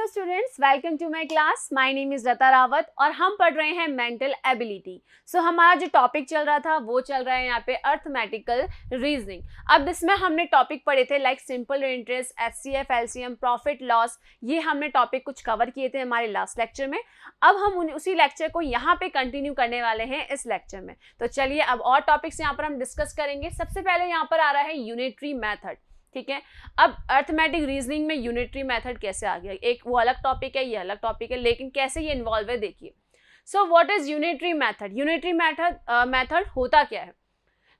Hello students, welcome to my class. My name is Lata Rawat और हम पढ़ रहे हैं मेंटल एबिलिटी। सो हमारा जो टॉपिक चल रहा था वो चल रहा है यहाँ पे अर्थमेटिकल रीजनिंग। अब इसमें हमने टॉपिक पढ़े थे like simple interest, HCF, LCM, profit loss. ये हमने टॉपिक कुछ कवर किए थे हमारे लास्ट लेक्चर में। अब हम उसी लेक्चर को यहाँ पे कंटिन्यू करने वाले हैं इस लेक्चर में। तो चलिए अब और टॉपिक्स यहाँ पर हम डिस्कस करेंगे। सबसे पहले यहाँ पर आ रहा है यूनिटरी मैथड। ठीक है, अब अर्थमेटिक रीजनिंग में यूनिटरी मेथड कैसे आ गया, एक वो अलग टॉपिक है, ये अलग टॉपिक है, लेकिन कैसे ये इन्वॉल्व है देखिए। So what is unitary method? Unitary method होता क्या है?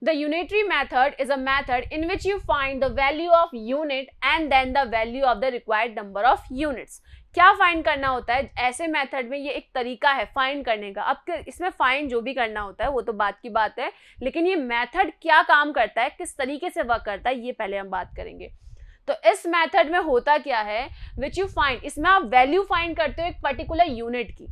The unitary method is a method in which you find the value of unit and then the value of the required number of units. क्या find करना होता है ऐसे method में? ये एक तरीका है फाइंड करने का। अब इसमें फाइंड जो भी करना होता है वो तो बात की बात है, लेकिन ये मेथड क्या काम करता है, किस तरीके से वर्क करता है, ये पहले हम बात करेंगे। तो इस मेथड में होता क्या है, विच यू फाइंड, इसमें आप वैल्यू फाइंड करते हो एक पर्टिकुलर यूनिट की।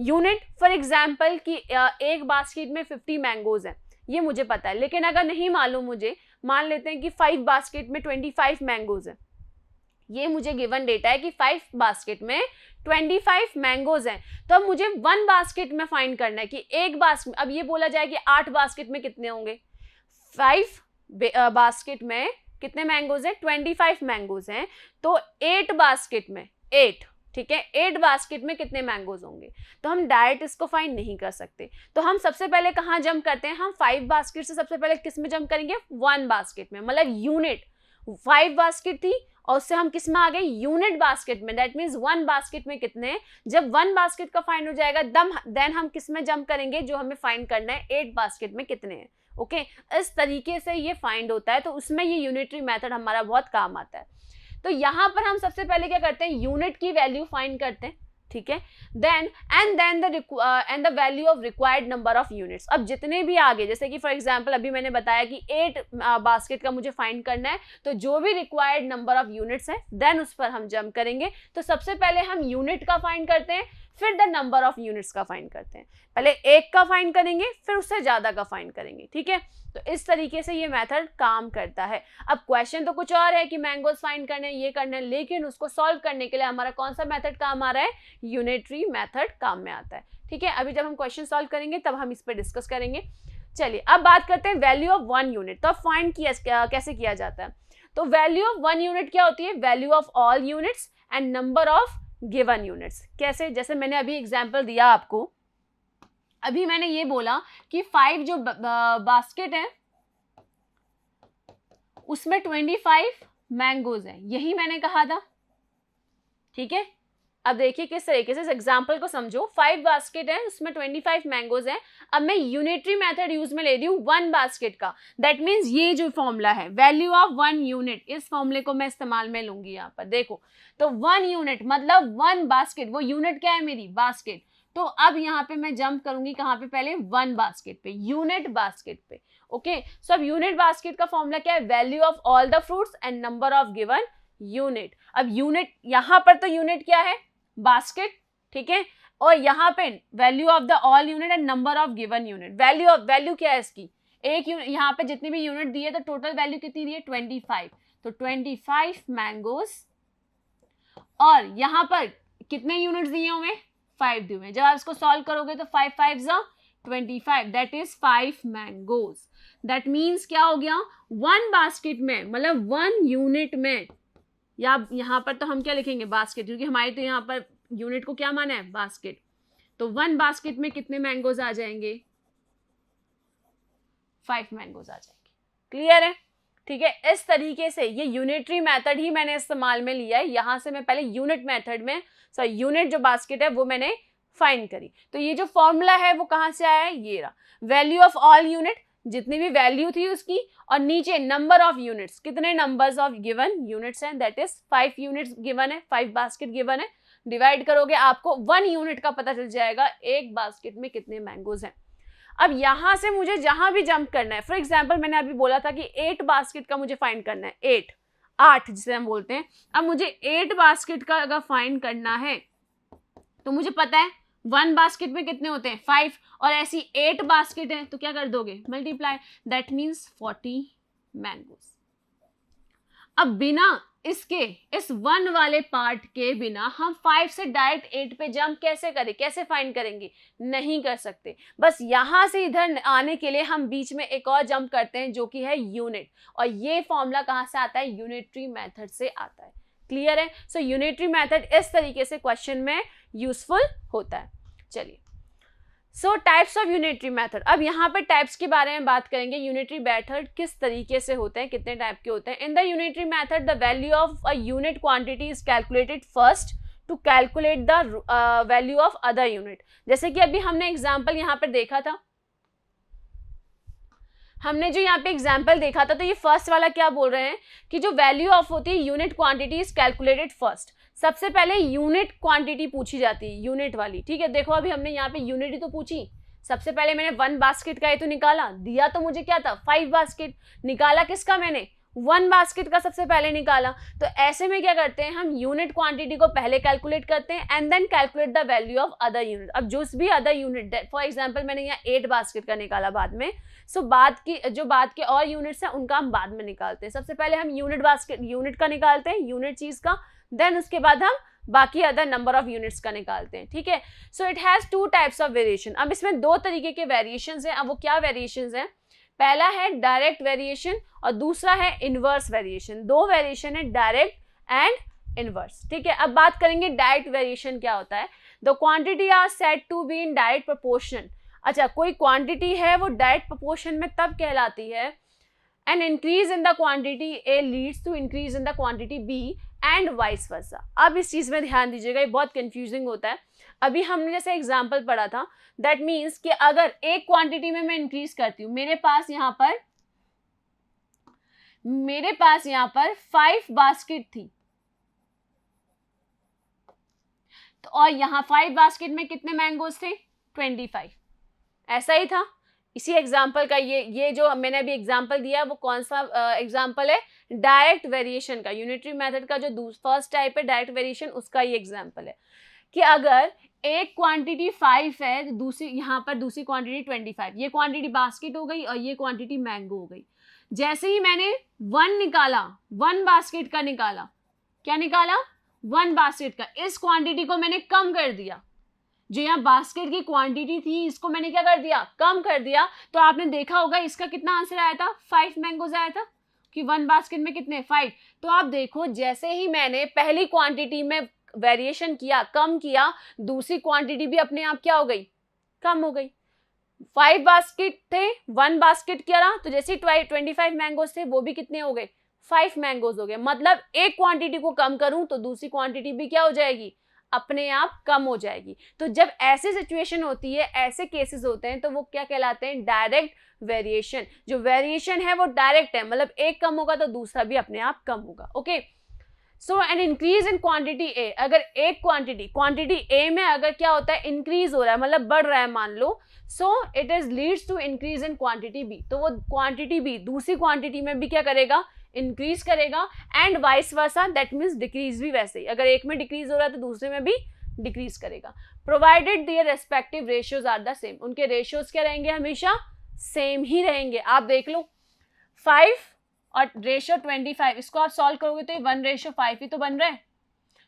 यूनिट फॉर एग्जाम्पल की एक बास्केट में 50 मैंगोज हैं, ये मुझे पता है, लेकिन अगर नहीं मालूम मुझे, मान लेते हैं कि 5 बास्केट में 25 मैंगोज हैं। ये मुझे गिवन डेटा है कि 5 बास्केट में 25 मैंगोज हैं। तो अब मुझे 1 बास्केट में फाइंड करना है कि एक बास्केट, अब ये बोला जाए कि 8 बास्केट में कितने होंगे, 5 बास्केट में कितने मैंगोज हैं, 25 मैंगोज हैं। तो 8 बास्केट में 8, ठीक है, 8 बास्केट में कितने मैंगोज होंगे? तो हम डायरेक्ट इसको फाइंड नहीं कर सकते। तो हम सबसे पहले कहाँ जंप करते हैं? हम 5 बास्केट से सबसे पहले किस में जंप करेंगे? 1 बास्केट में। मतलब यूनिट 5 बास्केट थी और उससे हम किस में आ गए? यूनिट बास्केट में। दैट मीन्स 1 बास्केट में कितने हैं? जब 1 बास्केट का फाइंड हो जाएगा देन हम किस में जंप करेंगे? जो हमें फाइंड करना है 8 बास्केट में कितने हैं। ओके, इस तरीके से ये फाइंड होता है। तो उसमें ये यूनिटरी मेथड हमारा बहुत काम आता है। तो यहाँ पर हम सबसे पहले क्या करते हैं? यूनिट की वैल्यू फाइंड करते हैं, ठीक है, then the value of required number of units. अब जितने भी आगे, जैसे कि फॉर एग्जांपल अभी मैंने बताया कि 8 बास्केट का मुझे फाइंड करना है, तो जो भी रिक्वायर्ड नंबर ऑफ यूनिट्स है देन उस पर हम जंप करेंगे। तो सबसे पहले हम यूनिट का फाइंड करते हैं, फिर द नंबर ऑफ यूनिट्स का फाइंड करते हैं। पहले एक का फाइंड करेंगे, फिर उससे ज्यादा का फाइंड करेंगे, ठीक है। तो इस तरीके से ये मेथड काम करता है। अब क्वेश्चन तो कुछ और है कि मैंगोज फाइंड करने, ये करना है, लेकिन उसको सॉल्व करने के लिए हमारा कौन सा मेथड काम आ रहा है? यूनिटरी मेथड काम में आता है, ठीक है। अभी जब हम क्वेश्चन सॉल्व करेंगे तब हम इस पर डिस्कस करेंगे। चलिए अब बात करते हैं वैल्यू ऑफ 1 यूनिट। तो अब फाइंड कैसे किया जाता है? तो वैल्यू ऑफ 1 यूनिट क्या होती है? Value of all units and number of given units. कैसे? जैसे मैंने अभी एग्जाम्पल दिया आपको, अभी मैंने ये बोला कि 5 जो बास्केट है उसमें 25 मैंगोज हैं, यही मैंने कहा था, ठीक है। अब देखिए किस तरीके से इस एग्जाम्पल को समझो। 5 बास्केट है, उसमें 25 मैंगोज हैं। अब मैं यूनिटरी मेथड यूज में ले रही हूँ 1 बास्केट का। दैट मीन्स ये जो फॉर्मूला है वैल्यू ऑफ 1 यूनिट, इस फॉर्मूले को मैं इस्तेमाल में लूंगी यहाँ पर। देखो तो 1 यूनिट मतलब 1 बास्केट, वो यूनिट क्या है मेरी? बास्केट। तो अब यहाँ पे मैं जंप करूंगी कहाँ पे? पहले 1 बास्केट पे, यूनिट बास्केट पे। ओके, सो अब यूनिट बास्केट का फॉर्मूला क्या है? Value of all the fruits and number of given unit. अब यूनिट यहाँ पर तो यूनिट क्या है? बास्केट, ठीक है, और यहाँ पे value of the all unit and number of given unit. Value क्या है इसकी? एक यूनिट, यहाँ पे जितनी भी यूनिट दी है तो टोटल वैल्यू कितनी दी है? 25। तो 25 मैंगोज, और यहाँ पर कितने यूनिट दिए हुए? 5 दिए हुए। जब आप इसको सॉल्व करोगे तो 5 5 जा 25, that is 5 mangoes. That means क्या हो गया? 1 बास्केट में, मतलब 1 यूनिट में, या यहाँ पर तो हम क्या लिखेंगे? बास्केट, क्योंकि हमारे तो यहाँ पर यूनिट को क्या माना है? बास्केट। तो 1 बास्केट में कितने मैंगोज आ जाएंगे? 5 मैंगोज आ जाएंगे। क्लियर है? ठीक है, इस तरीके से ये यूनिटरी मेथड ही मैंने इस्तेमाल में लिया है। यहाँ से मैं पहले यूनिट मेथड में, यूनिट जो बास्केट है वो मैंने फाइंड करी। तो ये जो फॉर्मूला है वो कहाँ से आया है? ये रहा, वैल्यू ऑफ ऑल यूनिट, जितनी भी वैल्यू थी उसकी, और नीचे नंबर ऑफ यूनिट्स, कितने नंबर्स ऑफ गिवन यूनिट्स हैं? दैट इज 5 यूनिट्स गिवन है, 5 बास्केट गिवन है। डिवाइड करोगे आपको 1 यूनिट का पता चल जाएगा, एक बास्केट में कितने मैंगोज हैं। अब यहां से मुझे जहां भी जंप करना है, फॉर एग्जाम्पल मैंने अभी बोला था कि 8 बास्केट का मुझे फाइंड करना है, 8 जिसे हम बोलते हैं। अब मुझे 8 बास्केट का अगर फाइंड करना है तो मुझे पता है 1 बास्केट में कितने होते हैं? 5, और ऐसी 8 बास्केट है तो क्या कर दोगे? Multiply, that means 40 mangoes. अब बिना इसके इस 1 वाले पार्ट के बिना हम 5 से डायरेक्ट 8 पे जंप कैसे करें, कैसे फाइंड करेंगे, नहीं कर सकते। बस यहाँ से इधर आने के लिए हम बीच में एक और जंप करते हैं जो कि है यूनिट, और ये फॉर्मूला कहाँ से आता है, यूनिटरी मेथड से आता है। क्लियर है? सो यूनिटरी मेथड इस तरीके से क्वेश्चन में यूजफुल होता है। चलिए, सो टाइप्स ऑफ यूनिटरी मेथड, अब यहाँ पर टाइप्स के बारे में बात करेंगे। यूनिटरी मेथड किस तरीके से होते हैं, कितने टाइप के होते हैं। In the unitary method the value of a unit quantity is calculated first to calculate the value of other unit. जैसे कि अभी हमने एग्जाम्पल यहाँ पर देखा था, हमने जो यहाँ पे एग्जाम्पल देखा था, तो ये फर्स्ट वाला क्या बोल रहे हैं कि जो वैल्यू ऑफ होती है unit quantity is calculated first. सबसे पहले यूनिट क्वांटिटी पूछी जाती है, यूनिट वाली। ठीक है, देखो अभी हमने यहाँ पे यूनिट ही तो पूछी। सबसे पहले मैंने 1 बास्केट का ये तो निकाला, दिया तो मुझे क्या था 5 बास्केट, निकाला किसका मैंने 1 बास्केट का सबसे पहले निकाला। तो ऐसे में क्या करते हैं हम, यूनिट क्वांटिटी को पहले कैलकुलेट करते हैं and then calculate the value of other unit. अब जो भी अदर यूनिट, फॉर एग्जांपल मैंने यहाँ 8 बास्केट का निकाला बाद में, सो बाद के और यूनिट्स हैं उनका हम बाद में निकालते हैं। सबसे पहले हम यूनिट का निकालते हैं, यूनिट चीज का, देन उसके बाद हम बाकी अदर नंबर ऑफ यूनिट्स का निकालते हैं। ठीक है, so it has 2 types of variation. अब इसमें 2 तरीके के वेरिएशंस हैं। अब वो क्या वेरिएशंस हैं, पहला है डायरेक्ट वेरिएशन और दूसरा है इनवर्स वेरिएशन। 2 वेरिएशन है, डायरेक्ट एंड इनवर्स। ठीक है, अब बात करेंगे डायरेक्ट वेरिएशन क्या होता है। The quantity are said to be in direct proportion. अच्छा, कोई क्वांटिटी है वो डायरेक्ट प्रोपोर्शन में तब कहलाती है, an increase in the quantity A leads to increase in the quantity B and vice versa. अब इस चीज में ध्यान दीजिएगा, ये बहुत कंफ्यूजिंग होता है। अभी हमने जैसे एग्जांपल पढ़ा था, दैट मीन्स कि अगर एक क्वांटिटी में मैं इंक्रीज करती हूँ, मेरे पास यहाँ पर 5 बास्केट थी, तो और यहाँ 5 बास्केट में कितने मैंगोज थे 25। ऐसा ही था इसी एग्जाम्पल का, ये जो मैंने अभी एग्जाम्पल दिया है वो कौन सा एग्जाम्पल है, डायरेक्ट वेरिएशन का। यूनिटरी मेथड का जो फर्स्ट टाइप है डायरेक्ट वेरिएशन, उसका ये एग्जाम्पल है कि अगर एक क्वांटिटी 5 है तो दूसरी क्वांटिटी 25, ये क्वांटिटी बास्केट हो गई और ये क्वांटिटी मैंगो हो गई। जैसे ही मैंने 1 निकाला, 1 बास्केट का निकाला, क्या निकाला 1 बास्केट का, इस क्वांटिटी को मैंने कम कर दिया। जो यहाँ बास्केट की क्वांटिटी थी इसको मैंने क्या कर दिया, कम कर दिया। तो आपने देखा होगा इसका कितना आंसर आया था, 5 मैंगोज आया था कि 1 बास्केट में कितने 5। तो आप देखो जैसे ही मैंने पहली क्वांटिटी में वेरिएशन किया, कम किया, दूसरी क्वांटिटी भी अपने आप क्या हो गई, कम हो गई। 5 बास्केट थे, 1 बास्केट क्या रहा, तो जैसे 25 मैंगोज थे वो भी कितने हो गए 5 मैंगोज हो गए। मतलब एक क्वांटिटी को कम करूं तो दूसरी क्वांटिटी भी क्या हो जाएगी, अपने आप कम हो जाएगी। तो जब ऐसी सिचुएशन होती है, ऐसे केसेस होते हैं, तो वो क्या कहलाते हैं, डायरेक्ट वेरिएशन। जो वेरिएशन है वो डायरेक्ट है, मतलब एक कम होगा तो दूसरा भी अपने आप कम होगा। Okay, so an increase in quantity A, अगर एक क्वांटिटी ए में अगर क्या होता है, इंक्रीज हो रहा है, मतलब बढ़ रहा है मान लो, so it is leads to increase in quantity B, तो वो क्वांटिटी बी दूसरी क्वांटिटी में भी क्या करेगा, इंक्रीज करेगा। And vice versa, that means decrease भी वैसे ही, अगर एक में डिक्रीज हो रहा है तो दूसरे में भी डिक्रीज करेगा, provided their respective ratios are the same. उनके रेशियोज क्या रहेंगे, हमेशा सेम ही रहेंगे। आप देख लो 5 और रेशियो 25, इसको आप सॉल्व करोगे तो ये 1:5 ही तो बन रहा है,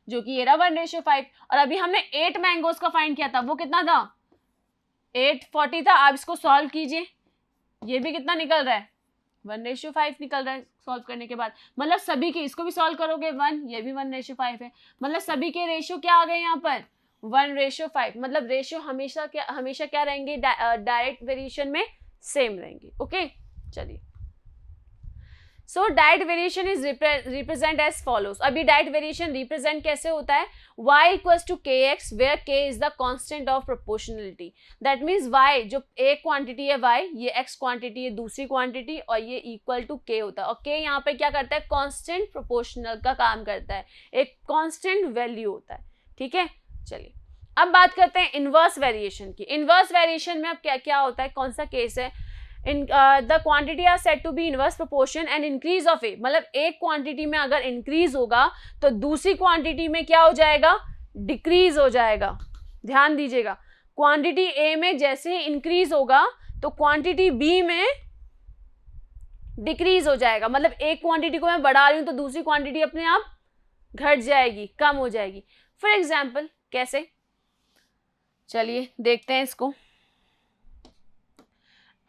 जो कि ये रहा 1:5। और अभी हमने 8 मैंगोज का फाइंड किया था, वो कितना था 840 था। आप इसको सॉल्व कीजिए, ये भी कितना निकल रहा है 1:5 निकल रहा है सॉल्व करने के बाद। मतलब सभी के, इसको भी सॉल्व करोगे 1, ये भी 1:5 है, मतलब सभी के रेशियो क्या आ गए यहाँ पर 1:5। मतलब रेशियो हमेशा क्या रहेंगे, डायरेक्ट वेरिएशन में सेम रहेंगे। ओके, चलिए, so direct variation is represent as follows. अभी डायरेक्ट वेरिएशन रिप्रेजेंट कैसे होता है, y equals to kx where k is the constant of proportionality. That means y, जो एक क्वांटिटी है y, ये x क्वांटिटी है दूसरी क्वांटिटी, और ये इक्वल टू k होता है। और k यहाँ पे क्या करता है, कांस्टेंट प्रोपोर्शनल का काम करता है, एक कांस्टेंट वैल्यू होता है। ठीक है, चलिए अब बात करते हैं इनवर्स वेरिएशन की। इनवर्स वेरिएशन में अब क्या होता है, कौन सा केस है, the quantity are said to be inverse proportion and increase of A, मतलब एक क्वांटिटी में अगर इंक्रीज होगा तो दूसरी क्वांटिटी में क्या हो जाएगा, डिक्रीज हो जाएगा। ध्यान दीजिएगा, क्वांटिटी ए में जैसे ही इंक्रीज होगा तो क्वांटिटी बी में डिक्रीज हो जाएगा, मतलब एक क्वांटिटी को मैं बढ़ा रही हूँ तो दूसरी क्वांटिटी अपने आप घट जाएगी, कम हो जाएगी। फॉर एग्जाम्पल कैसे, चलिए देखते हैं इसको।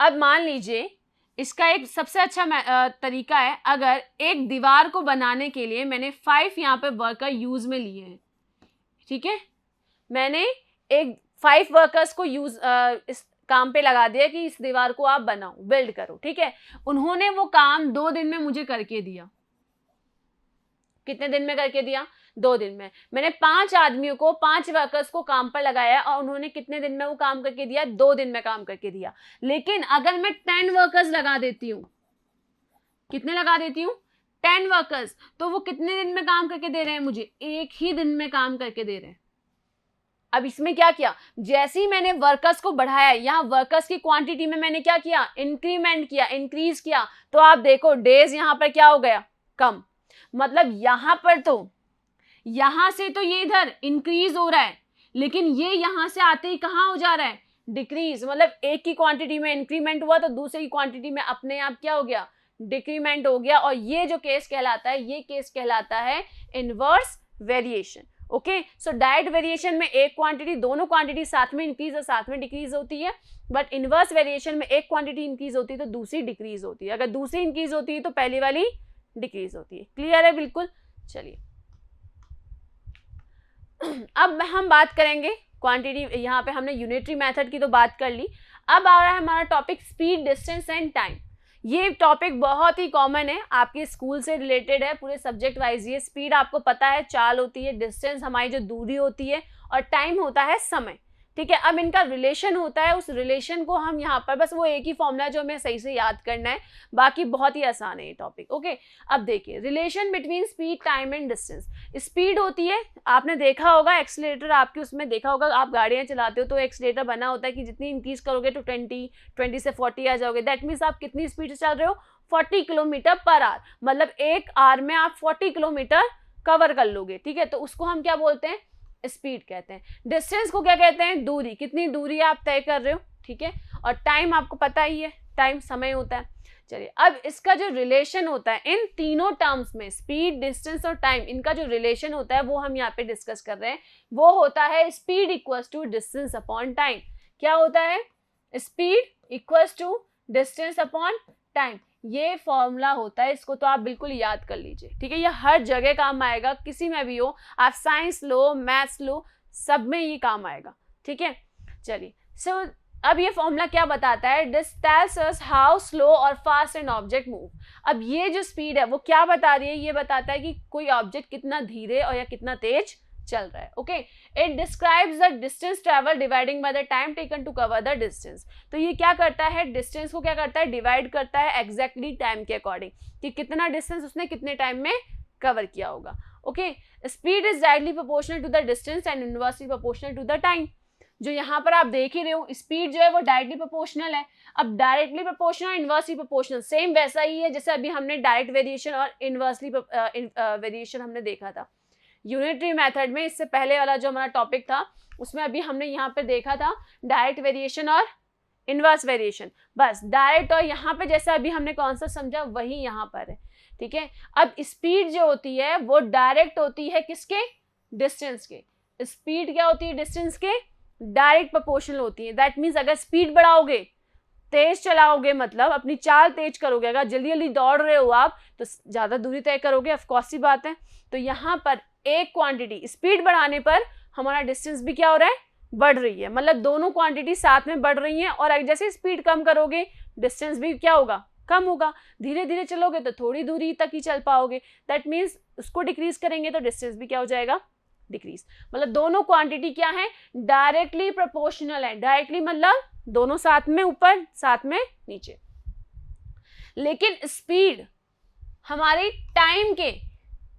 अब मान लीजिए इसका एक सबसे अच्छा तरीका है, अगर एक दीवार को बनाने के लिए मैंने 5 यहाँ पे वर्कर यूज में लिए हैं, ठीक है, मैंने एक 5 वर्कर्स को इस काम पे लगा दिया कि इस दीवार को आप बनाओ, बिल्ड करो, ठीक है। उन्होंने वो काम 2 दिन में मुझे करके दिया। कितने दिन में करके दिया? 2 दिन में। मैंने 5 आदमियों को, 5 वर्कर्स को काम पर लगाया और उन्होंने कितने दिन में वो काम करके दिया? 2 दिन में काम करके दिया। लेकिन अगर मैं 10 वर्कर्स लगा देती हूँ, कितने लगा देती हूँ? 10 वर्कर्स, तो वो कितने दिन में काम करके दे रहे हैं मुझे? 1 ही दिन में काम करके दे रहे हैं। अब इसमें क्या किया, जैसे ही मैंने वर्कर्स को बढ़ाया, यहाँ वर्कर्स की क्वांटिटी में मैंने क्या किया? इंक्रीमेंट किया, इंक्रीज किया, तो आप देखो डेज यहाँ पर क्या हो गया? कम। मतलब यहाँ पर तो, यहां से तो ये इधर इंक्रीज हो रहा है, लेकिन ये यहां से आते ही कहाँ हो जा रहा है? डिक्रीज। मतलब एक की क्वांटिटी में इंक्रीमेंट हुआ तो दूसरे की क्वांटिटी में अपने आप क्या हो गया? डिक्रीमेंट हो गया। और ये जो केस कहलाता है, ये केस कहलाता है इनवर्स वेरिएशन। ओके, सो डायरेक्ट वेरिएशन में एक क्वांटिटी, दोनों क्वांटिटी साथ में इंक्रीज और साथ में डिक्रीज होती है, बट इनवर्स वेरिएशन में एक क्वांटिटी इंक्रीज होती है तो दूसरी डिक्रीज होती है। अगर दूसरी इंक्रीज होती है तो पहली वाली डिक्रीज होती है। क्लियर है? बिल्कुल। चलिए अब हम बात करेंगे क्वांटिटी, यहाँ पे हमने यूनिटरी मेथड की तो बात कर ली। अब आ रहा है हमारा topic speed, distance and time. ये टॉपिक बहुत ही कॉमन है, आपके स्कूल से रिलेटेड है, पूरे सब्जेक्ट वाइज। ये स्पीड आपको पता है चाल होती है, डिस्टेंस हमारी जो दूरी होती है, और टाइम होता है समय, ठीक है। अब इनका रिलेशन होता है, उस रिलेशन को हम यहाँ पर, बस वो एक ही फॉर्मूला जो हमें सही से याद करना है, बाकी बहुत ही आसान है ये टॉपिक। ओके, अब देखिए relation between speed, time and distance. Speed होती है, आपने देखा होगा एक्सीलरेटर, आपके उसमें देखा होगा, आप गाड़ियाँ चलाते हो तो एक्सीलरेटर बना होता है कि जितनी इंक्रीज करोगे तो 20 से 40 आ जाओगे। दैट मीन्स आप कितनी स्पीड से चल रहे हो? 40 किलोमीटर पर आवर, मतलब एक आवर में आप 40 किलोमीटर कवर कर लोगे, ठीक है। तो उसको हम क्या बोलते हैं? स्पीड कहते हैं। डिस्टेंस को क्या कहते हैं? दूरी, कितनी दूरी आप तय कर रहे हो, ठीक है। और टाइम आपको पता ही है, टाइम समय होता है। चलिए अब इसका जो रिलेशन होता है इन तीनों टर्म्स में, स्पीड, डिस्टेंस और टाइम, इनका जो रिलेशन होता है वो हम यहाँ पे डिस्कस कर रहे हैं। वो होता है speed equals to distance upon time. क्या होता है? Speed equals to distance upon time. ये फॉर्मूला होता है, इसको तो आप बिल्कुल याद कर लीजिए, ठीक है। ये हर जगह काम आएगा, किसी में भी हो, आप साइंस लो, मैथ्स लो, सब में ये काम आएगा, ठीक है। चलिए सो अब ये फॉर्मूला क्या बताता है? This tells us how slow और फास्ट एन ऑब्जेक्ट मूव। अब ये जो स्पीड है वो क्या बता रही है? ये बताता है कि कोई ऑब्जेक्ट कितना धीरे और या कितना तेज चल रहा है। Okay, it describes the distance travel dividing by the time taken to cover the distance. तो ये क्या करता है? डिस्टेंस को क्या करता है? डिवाइड करता है एग्जैक्टली टाइम के अकॉर्डिंग, कि कितना डिस्टेंस उसने कितने टाइम में कवर किया होगा। Okay, speed is directly proportional to the distance and inversely proportional to the time. जो यहाँ पर आप देख ही रहे हो, स्पीड जो है वो डायरेक्टली प्रोपोर्शनल है। अब directly proportional, inversely proportional same वैसा ही है जैसे अभी हमने डायरेक्ट वेरिएशन और इनवर्सली वेरिएशन हमने देखा था यूनिटरी मेथड में। इससे पहले वाला जो हमारा टॉपिक था उसमें अभी हमने यहाँ पे देखा था डायरेक्ट वेरिएशन और इनवर्स वेरिएशन। बस डायरेक्ट और यहाँ पे जैसा अभी हमने कॉन्सेप्ट समझा वही यहाँ पर है, ठीक है। अब स्पीड जो होती है वो डायरेक्ट होती है किसके? डिस्टेंस के। स्पीड क्या होती है? डिस्टेंस के डायरेक्ट प्रोपोर्शनल होती है। दैट मीन्स अगर स्पीड बढ़ाओगे, तेज चलाओगे, मतलब अपनी चाल तेज करोगे, अगर जल्दी जल्दी दौड़ रहे हो आप तो ज्यादा दूरी तय करोगे, ऑफकोर्स सी बात है। तो यहाँ पर एक क्वांटिटी स्पीड बढ़ाने पर हमारा डिस्टेंस भी क्या हो रहा है? बढ़ रही है, मतलब दोनों क्वांटिटी साथ में बढ़ रही हैं। और जैसे स्पीड कम करोगे डिस्टेंस भी क्या होगा? कम होगा। धीरे धीरे चलोगे तो थोड़ी दूरी तक ही चल पाओगे। दैट मीन्स उसको डिक्रीज करेंगे तो डिस्टेंस भी क्या हो जाएगा? डिक्रीज। मतलब दोनों क्वांटिटी क्या है? डायरेक्टली प्रोपोर्शनल है। डायरेक्टली मतलब दोनों साथ में ऊपर, साथ में नीचे। लेकिन स्पीड हमारी टाइम के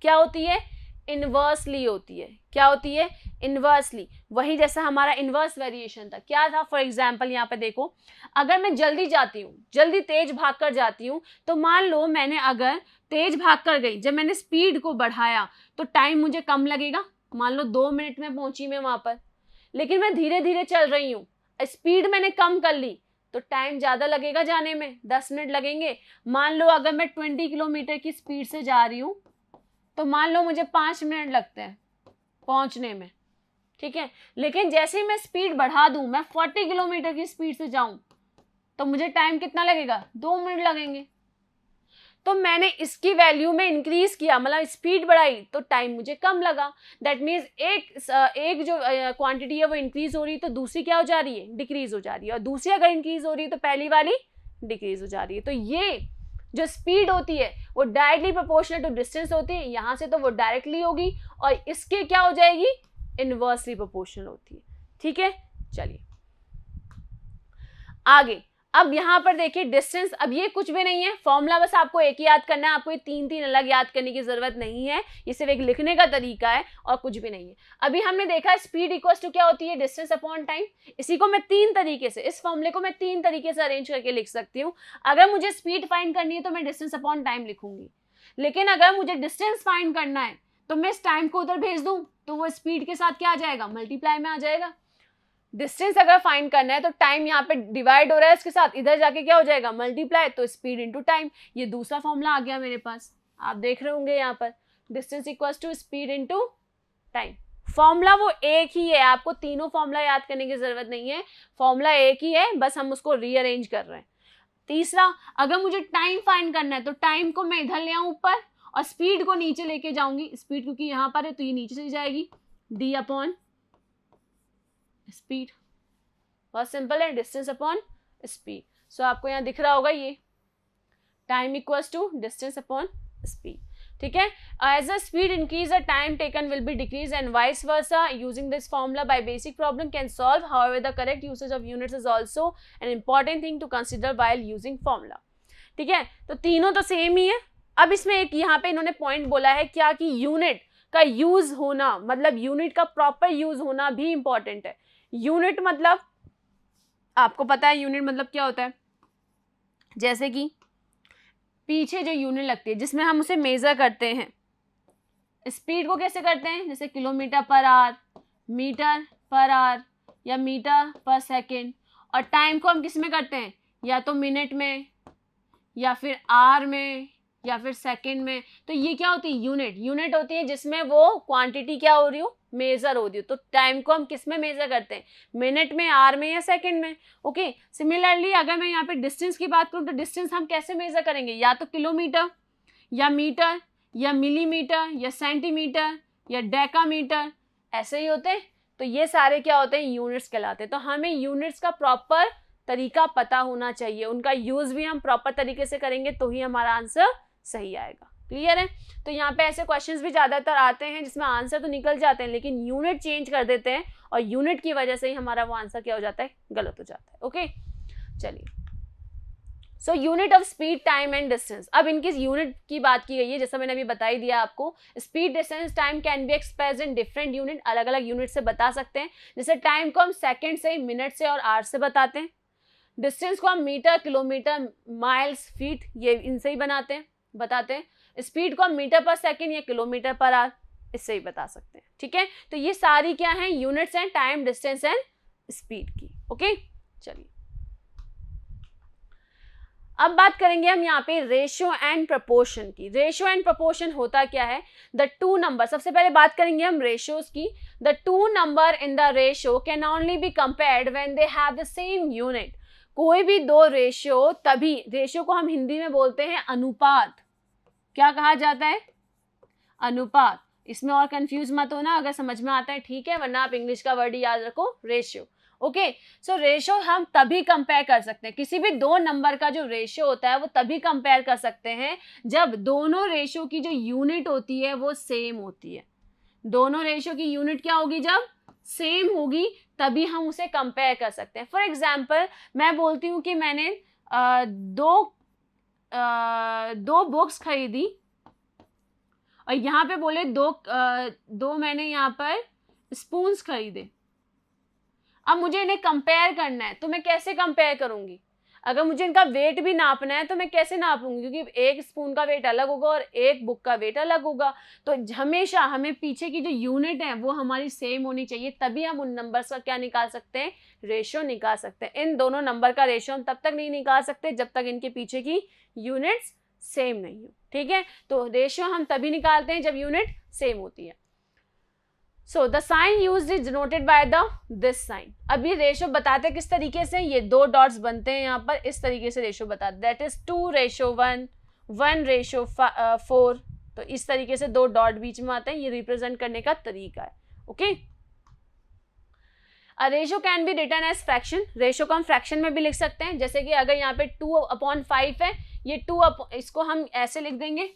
क्या होती है? इनवर्सली होती है। क्या होती है? इनवर्सली। वही जैसा हमारा इनवर्स वेरिएशन था, क्या था? फॉर एग्जाम्पल यहाँ पे देखो, अगर मैं जल्दी जाती हूँ, जल्दी तेज भाग कर जाती हूँ, तो मान लो मैंने अगर तेज भाग कर गई, जब मैंने स्पीड को बढ़ाया तो टाइम मुझे कम लगेगा। मान लो 2 मिनट में पहुंची मैं वहां पर, लेकिन मैं धीरे धीरे चल रही हूँ, स्पीड मैंने कम कर ली, तो टाइम ज़्यादा लगेगा जाने में, 10 मिनट लगेंगे। मान लो अगर मैं 20 किलोमीटर की स्पीड से जा रही हूँ तो मान लो मुझे 5 मिनट लगते हैं पहुँचने में, ठीक है। लेकिन जैसे ही मैं स्पीड बढ़ा दूँ, मैं 40 किलोमीटर की स्पीड से जाऊँ तो मुझे टाइम कितना लगेगा, 2 मिनट लगेंगे। तो मैंने इसकी वैल्यू में इंक्रीज किया, मतलब स्पीड बढ़ाई तो टाइम मुझे कम लगा। दैट मीन्स एक जो क्वांटिटी है वो इंक्रीज हो रही है तो दूसरी क्या हो जा रही है, डिक्रीज हो जा रही है, और दूसरी अगर इंक्रीज हो रही है तो पहली वाली डिक्रीज हो जा रही है। तो ये जो स्पीड होती है वो डायरेक्टली प्रोपोर्शनल टू डिस्टेंस होती है, यहाँ से तो वो डायरेक्टली होगी, और इसके क्या हो जाएगी, इनवर्सली प्रोपोर्शनल होती है, ठीक है। चलिए आगे, अब यहाँ पर देखिए डिस्टेंस, अब ये कुछ भी नहीं है, फॉर्मूला बस आपको एक ही याद करना है, आपको ये तीन अलग याद करने की जरूरत नहीं है, ये सिर्फ एक लिखने का तरीका है और कुछ भी नहीं है। अभी हमने देखा स्पीड इक्वल्स टू क्या होती है, डिस्टेंस अपॉन टाइम। इसी को मैं तीन तरीके से, इस फॉर्मूले को मैं तीन तरीके से अरेंज करके लिख सकती हूँ। अगर मुझे स्पीड फाइंड करनी है तो मैं डिस्टेंस अपॉन टाइम लिखूंगी, लेकिन अगर मुझे डिस्टेंस फाइंड करना है तो मैं इस टाइम को उधर भेज दूं तो वो स्पीड के साथ क्या आ जाएगा, मल्टीप्लाई में आ जाएगा। डिस्टेंस अगर फाइंड करना है तो टाइम यहाँ पे डिवाइड हो रहा है इसके साथ, इधर जाके क्या हो जाएगा, मल्टीप्लाई, तो स्पीड इनटू टाइम। ये दूसरा फॉर्मूला आ गया मेरे पास, आप देख रहे होंगे यहाँ पर, distance equals to speed into time. Formula वो एक ही है, आपको तीनों फॉर्मूला याद करने की जरूरत नहीं है, फॉर्मूला एक ही है, बस हम उसको रीअरेंज कर रहे हैं। तीसरा, अगर मुझे टाइम फाइंड करना है तो टाइम को मैं इधर ले आऊं ऊपर और स्पीड को नीचे लेके जाऊंगी, स्पीड क्योंकि यहाँ पर है तो ये नीचे चली जाएगी, डी अपॉन स्पीड। बहुत सिंपल है, डिस्टेंस अपॉन स्पीड। सो आपको यहाँ दिख रहा होगा ये time equals to distance upon speed, ठीक है। As a speed increase the time taken will be decrease and vice versa. Using this formula by basic problem can solve, however the correct usage of units is also an important thing to consider while using formula, ठीक है। तो तीनों तो same ही है। अब इसमें एक यहाँ पे इन्होंने पॉइंट बोला है क्या, कि यूनिट का यूज होना, मतलब यूनिट का प्रॉपर यूज होना भी इंपॉर्टेंट है। यूनिट मतलब आपको पता है यूनिट मतलब क्या होता है, जैसे कि पीछे जो यूनिट लगती है जिसमें हम उसे मेजर करते हैं, स्पीड को कैसे करते हैं, जैसे kilometre per hour, metre per hour या मीटर पर सेकेंड, और टाइम को हम किस में करते हैं, या तो मिनट में या फिर आवर में या फिर सेकंड में। तो ये क्या होती है, यूनिट। यूनिट होती है जिसमें वो क्वांटिटी क्या हो रही हो, मेजर हो रही हो। तो टाइम को हम किस में मेजर करते हैं, मिनट में, आवर में या सेकंड में। ओके, सिमिलरली अगर मैं यहाँ पे डिस्टेंस की बात करूँ तो डिस्टेंस हम कैसे मेजर करेंगे, या तो किलोमीटर या मीटर या मिलीमीटर या सेंटीमीटर या डेकामीटर, ऐसे ही होते हैं। तो ये सारे क्या होते हैं, यूनिट्स कहलाते हैं। तो हमें यूनिट्स का प्रॉपर तरीका पता होना चाहिए, उनका यूज भी हम प्रॉपर तरीके से करेंगे तो ही हमारा आंसर सही आएगा। क्लियर है। तो यहाँ पे ऐसे क्वेश्चंस भी ज्यादातर आते हैं जिसमें आंसर तो निकल जाते हैं लेकिन यूनिट चेंज कर देते हैं और यूनिट की वजह से ही हमारा वो आंसर क्या हो जाता है, गलत हो जाता है। ओके, चलिए। So unit of speed, time and distance. अब इनकी यूनिट की बात की गई है, जैसा मैंने अभी बता ही दिया आपको। Speed, distance, time can be expressed in different unit, अलग अलग यूनिट से बता सकते हैं। जैसे टाइम को हम सेकंड से, मिनट से और आवर से बताते हैं। डिस्टेंस को हम मीटर, किलोमीटर, माइल्स, फीट, ये इनसे ही बताते हैं। स्पीड को हम मीटर पर सेकंड या किलोमीटर पर आवर, इससे ही बता सकते हैं। ठीक है, तो ये सारी क्या है, यूनिट्स हैं टाइम, डिस्टेंस एंड स्पीड की। ओके, चलिए अब बात करेंगे हम यहाँ पे रेशियो एंड प्रपोर्शन की। रेशियो एंड प्रपोर्शन होता क्या है, द टू नंबर, सबसे पहले बात करेंगे हम रेशियोज की। The two number in the ratio can only be compared when they have the same unit. कोई भी दो रेशियो, तभी, रेशियो को हम हिंदी में बोलते हैं अनुपात। क्या कहा जाता है, अनुपात। इसमें और कंफ्यूज मत होना, अगर समझ में आता है ठीक है, वरना आप इंग्लिश का वर्ड याद रखो, रेशियो। ओके, सो रेशियो हम तभी कंपेयर कर सकते हैं, किसी भी दो नंबर का जो रेशियो होता है वो तभी कंपेयर कर सकते हैं जब दोनों रेशियो की जो यूनिट होती है वो सेम होती है। दोनों रेशियो की यूनिट क्या होगी, जब सेम होगी तभी हम उसे कंपेयर कर सकते हैं। फॉर एग्जाम्पल, मैं बोलती हूँ कि मैंने दो बुक्स खरीदी और यहाँ पे बोले दो मैंने यहाँ पर स्पून्स खरीदे। अब मुझे इन्हें कंपेयर करना है, तो मैं कैसे कंपेयर करूंगी, अगर मुझे इनका वेट भी नापना है तो मैं कैसे नापूंगी, क्योंकि एक स्पून का वेट अलग होगा और एक बुक का वेट अलग होगा। तो हमेशा हमें पीछे की जो यूनिट है वो हमारी सेम होनी चाहिए, तभी हम उन नंबर्स का क्या निकाल सकते हैं, रेशियो निकाल सकते हैं। इन दोनों नंबर का रेशियो हम तब तक नहीं निकाल सकते जब तक इनके पीछे की यूनिट्स सेम नहीं हो, ठीक है। तो रेशियो हम तभी निकालते हैं जब यूनिट सेम होती है। So the sign used is denoted by the this sign. अब ये रेशियो बताते किस तरीके से, ये दो डॉट्स बनते हैं यहाँ पर, इस तरीके से रेशियो बताते, दैट इज 2:1, 1:4। तो इस तरीके से दो डॉट बीच में आते हैं, ये रिप्रेजेंट करने का तरीका है, okay. A ratio can be written as fraction. Ratio को हम फ्रैक्शन में भी लिख सकते हैं, जैसे कि अगर यहाँ पे 2/5 है, ये इसको हम ऐसे लिख देंगे,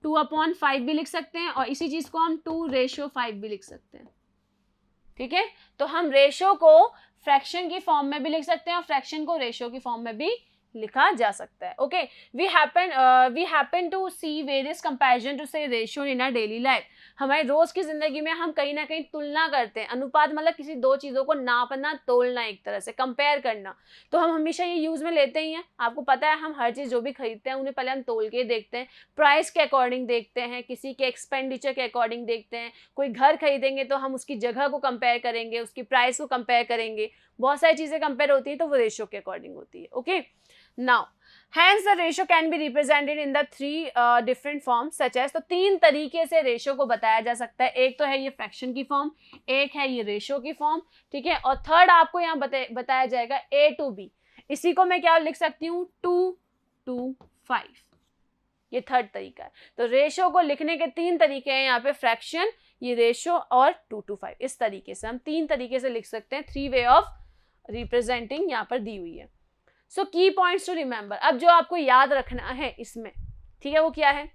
2/5 भी लिख सकते हैं, और इसी चीज को हम 2:5 भी लिख सकते हैं, ठीक है। तो हम रेशियो को फ्रैक्शन की फॉर्म में भी लिख सकते हैं और फ्रैक्शन को रेशियो की फॉर्म में भी लिखा जा सकता है, okay. We happen to see various comparison to say ratio in our daily life. हमारे रोज की जिंदगी में हम कहीं ना कहीं तुलना करते हैं। अनुपात मतलब किसी दो चीजों को नापना, तोलना, एक तरह से कंपेयर करना। तो हम हमेशा ये यूज में लेते ही हैं। आपको पता है हम हर चीज जो भी खरीदते हैं उन्हें पहले हम तोल के देखते हैं, प्राइस के अकॉर्डिंग देखते हैं, किसी के एक्सपेंडिचर के अकॉर्डिंग देखते हैं। कोई घर खरीदेंगे तो हम उसकी जगह को कंपेयर करेंगे, उसकी प्राइस को कंपेयर करेंगे, बहुत सारी चीजें कंपेयर होती है, तो वो रेशियो के अकॉर्डिंग होती है, okay. Now, hence the ratio can be represented in the three different forms such as, तो तीन तरीके से रेशियो को बताया जा सकता है। एक तो है ये फ्रैक्शन की फॉर्म, एक है ये रेशियो की फॉर्म, ठीक है, और थर्ड आपको यहाँ बताया जाएगा A to B। इसी को मैं क्या लिख सकती हूँ, 2:5, ये थर्ड तरीका है। तो रेशियो को लिखने के तीन तरीके हैं यहाँ पे, फ्रैक्शन, ये रेशियो और 2:5। इस तरीके से हम तीन तरीके से लिख सकते हैं, 3 वे ऑफ रिप्रेजेंटिंग यहाँ पर दी हुई है। सो की पॉइंट्स टू रिमेंबर, अब जो आपको याद रखना है इसमें, ठीक है, वो क्या है,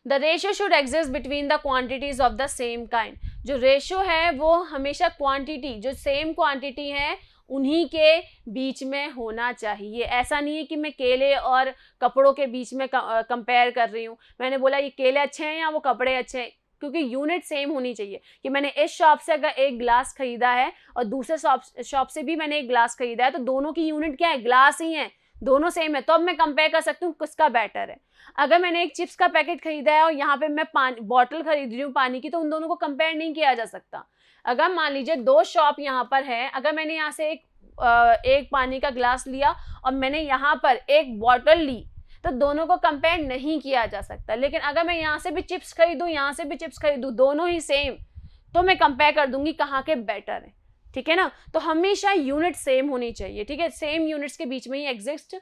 the ratio should exist between the quantities of the same kind. जो रेशियो है वो हमेशा क्वांटिटी, जो सेम क्वांटिटी है उन्हीं के बीच में होना चाहिए। ऐसा नहीं है कि मैं केले और कपड़ों के बीच में कंपेयर कर रही हूँ, मैंने बोला ये केले अच्छे हैं या वो कपड़े अच्छे हैं, क्योंकि यूनिट सेम होनी चाहिए। कि मैंने इस शॉप से अगर एक ग्लास खरीदा है और दूसरे शॉप से भी मैंने एक ग्लास खरीदा है, तो दोनों की यूनिट क्या है, ग्लास ही है, दोनों सेम है, तो अब मैं कंपेयर कर सकती हूँ किसका बेटर है। अगर मैंने एक चिप्स का पैकेट खरीदा है और यहाँ पे मैं बॉटल खरीद रही हूँ पानी की, तो उन दोनों को कंपेयर नहीं किया जा सकता। अगर मान लीजिए दो शॉप यहाँ पर है, अगर मैंने यहाँ से एक पानी का ग्लास लिया और मैंने यहाँ पर एक बॉटल ली, तो दोनों को कंपेयर नहीं किया जा सकता। लेकिन अगर मैं यहाँ से भी चिप्स खरीदूं, यहाँ से भी चिप्स खरीदूं, दोनों ही सेम, तो मैं कंपेयर कर दूंगी कहाँ के बेटर है, ठीक है ना। तो हमेशा यूनिट सेम होनी चाहिए, ठीक है, सेम यूनिट्स के बीच में ही एग्जिस्ट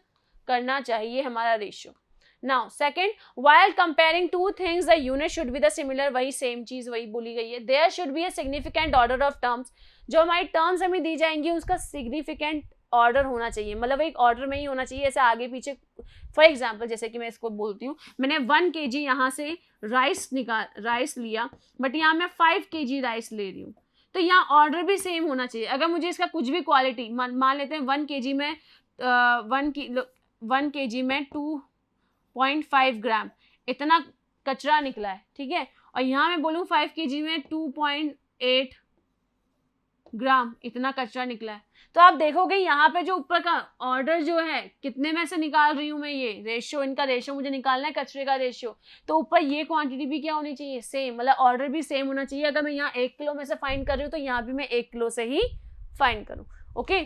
करना चाहिए हमारा ratio. Now second, while comparing two things the unit should be the similar, वही सेम चीज वही बोली गई है। There should be a significant order of terms, जो हमारी टर्म्स हमें दी जाएंगी उसका सिग्निफिकेंट ऑर्डर होना चाहिए, मतलब एक ऑर्डर में ही होना चाहिए, ऐसे आगे पीछे। फॉर एग्जाम्पल जैसे कि मैं इसको बोलती हूँ, मैंने 1 kg यहाँ से राइस लिया, बट यहाँ मैं 5 kg राइस ले रही हूँ, तो यहाँ ऑर्डर भी सेम होना चाहिए। अगर मुझे इसका कुछ भी क्वालिटी, मान लेते हैं 1 kg में 1 kg में 2.5 ग्राम इतना कचरा निकला है, ठीक है, और यहाँ मैं बोलूँ 5 kg में 2.8 ग्राम इतना कचरा निकला है, तो आप देखोगे यहाँ पे जो ऊपर का ऑर्डर जो है, कितने में से निकाल रही हूँ मैं, ये रेशियो, इनका रेशियो मुझे निकालना है, कचरे का रेशियो, तो ऊपर ये क्वांटिटी भी क्या होनी चाहिए, सेम, मतलब ऑर्डर भी सेम होना चाहिए। अगर मैं यहाँ 1 किलो में से फाइंड कर रही हूँ, तो यहाँ भी मैं 1 किलो से ही फाइंड करूँ, okay.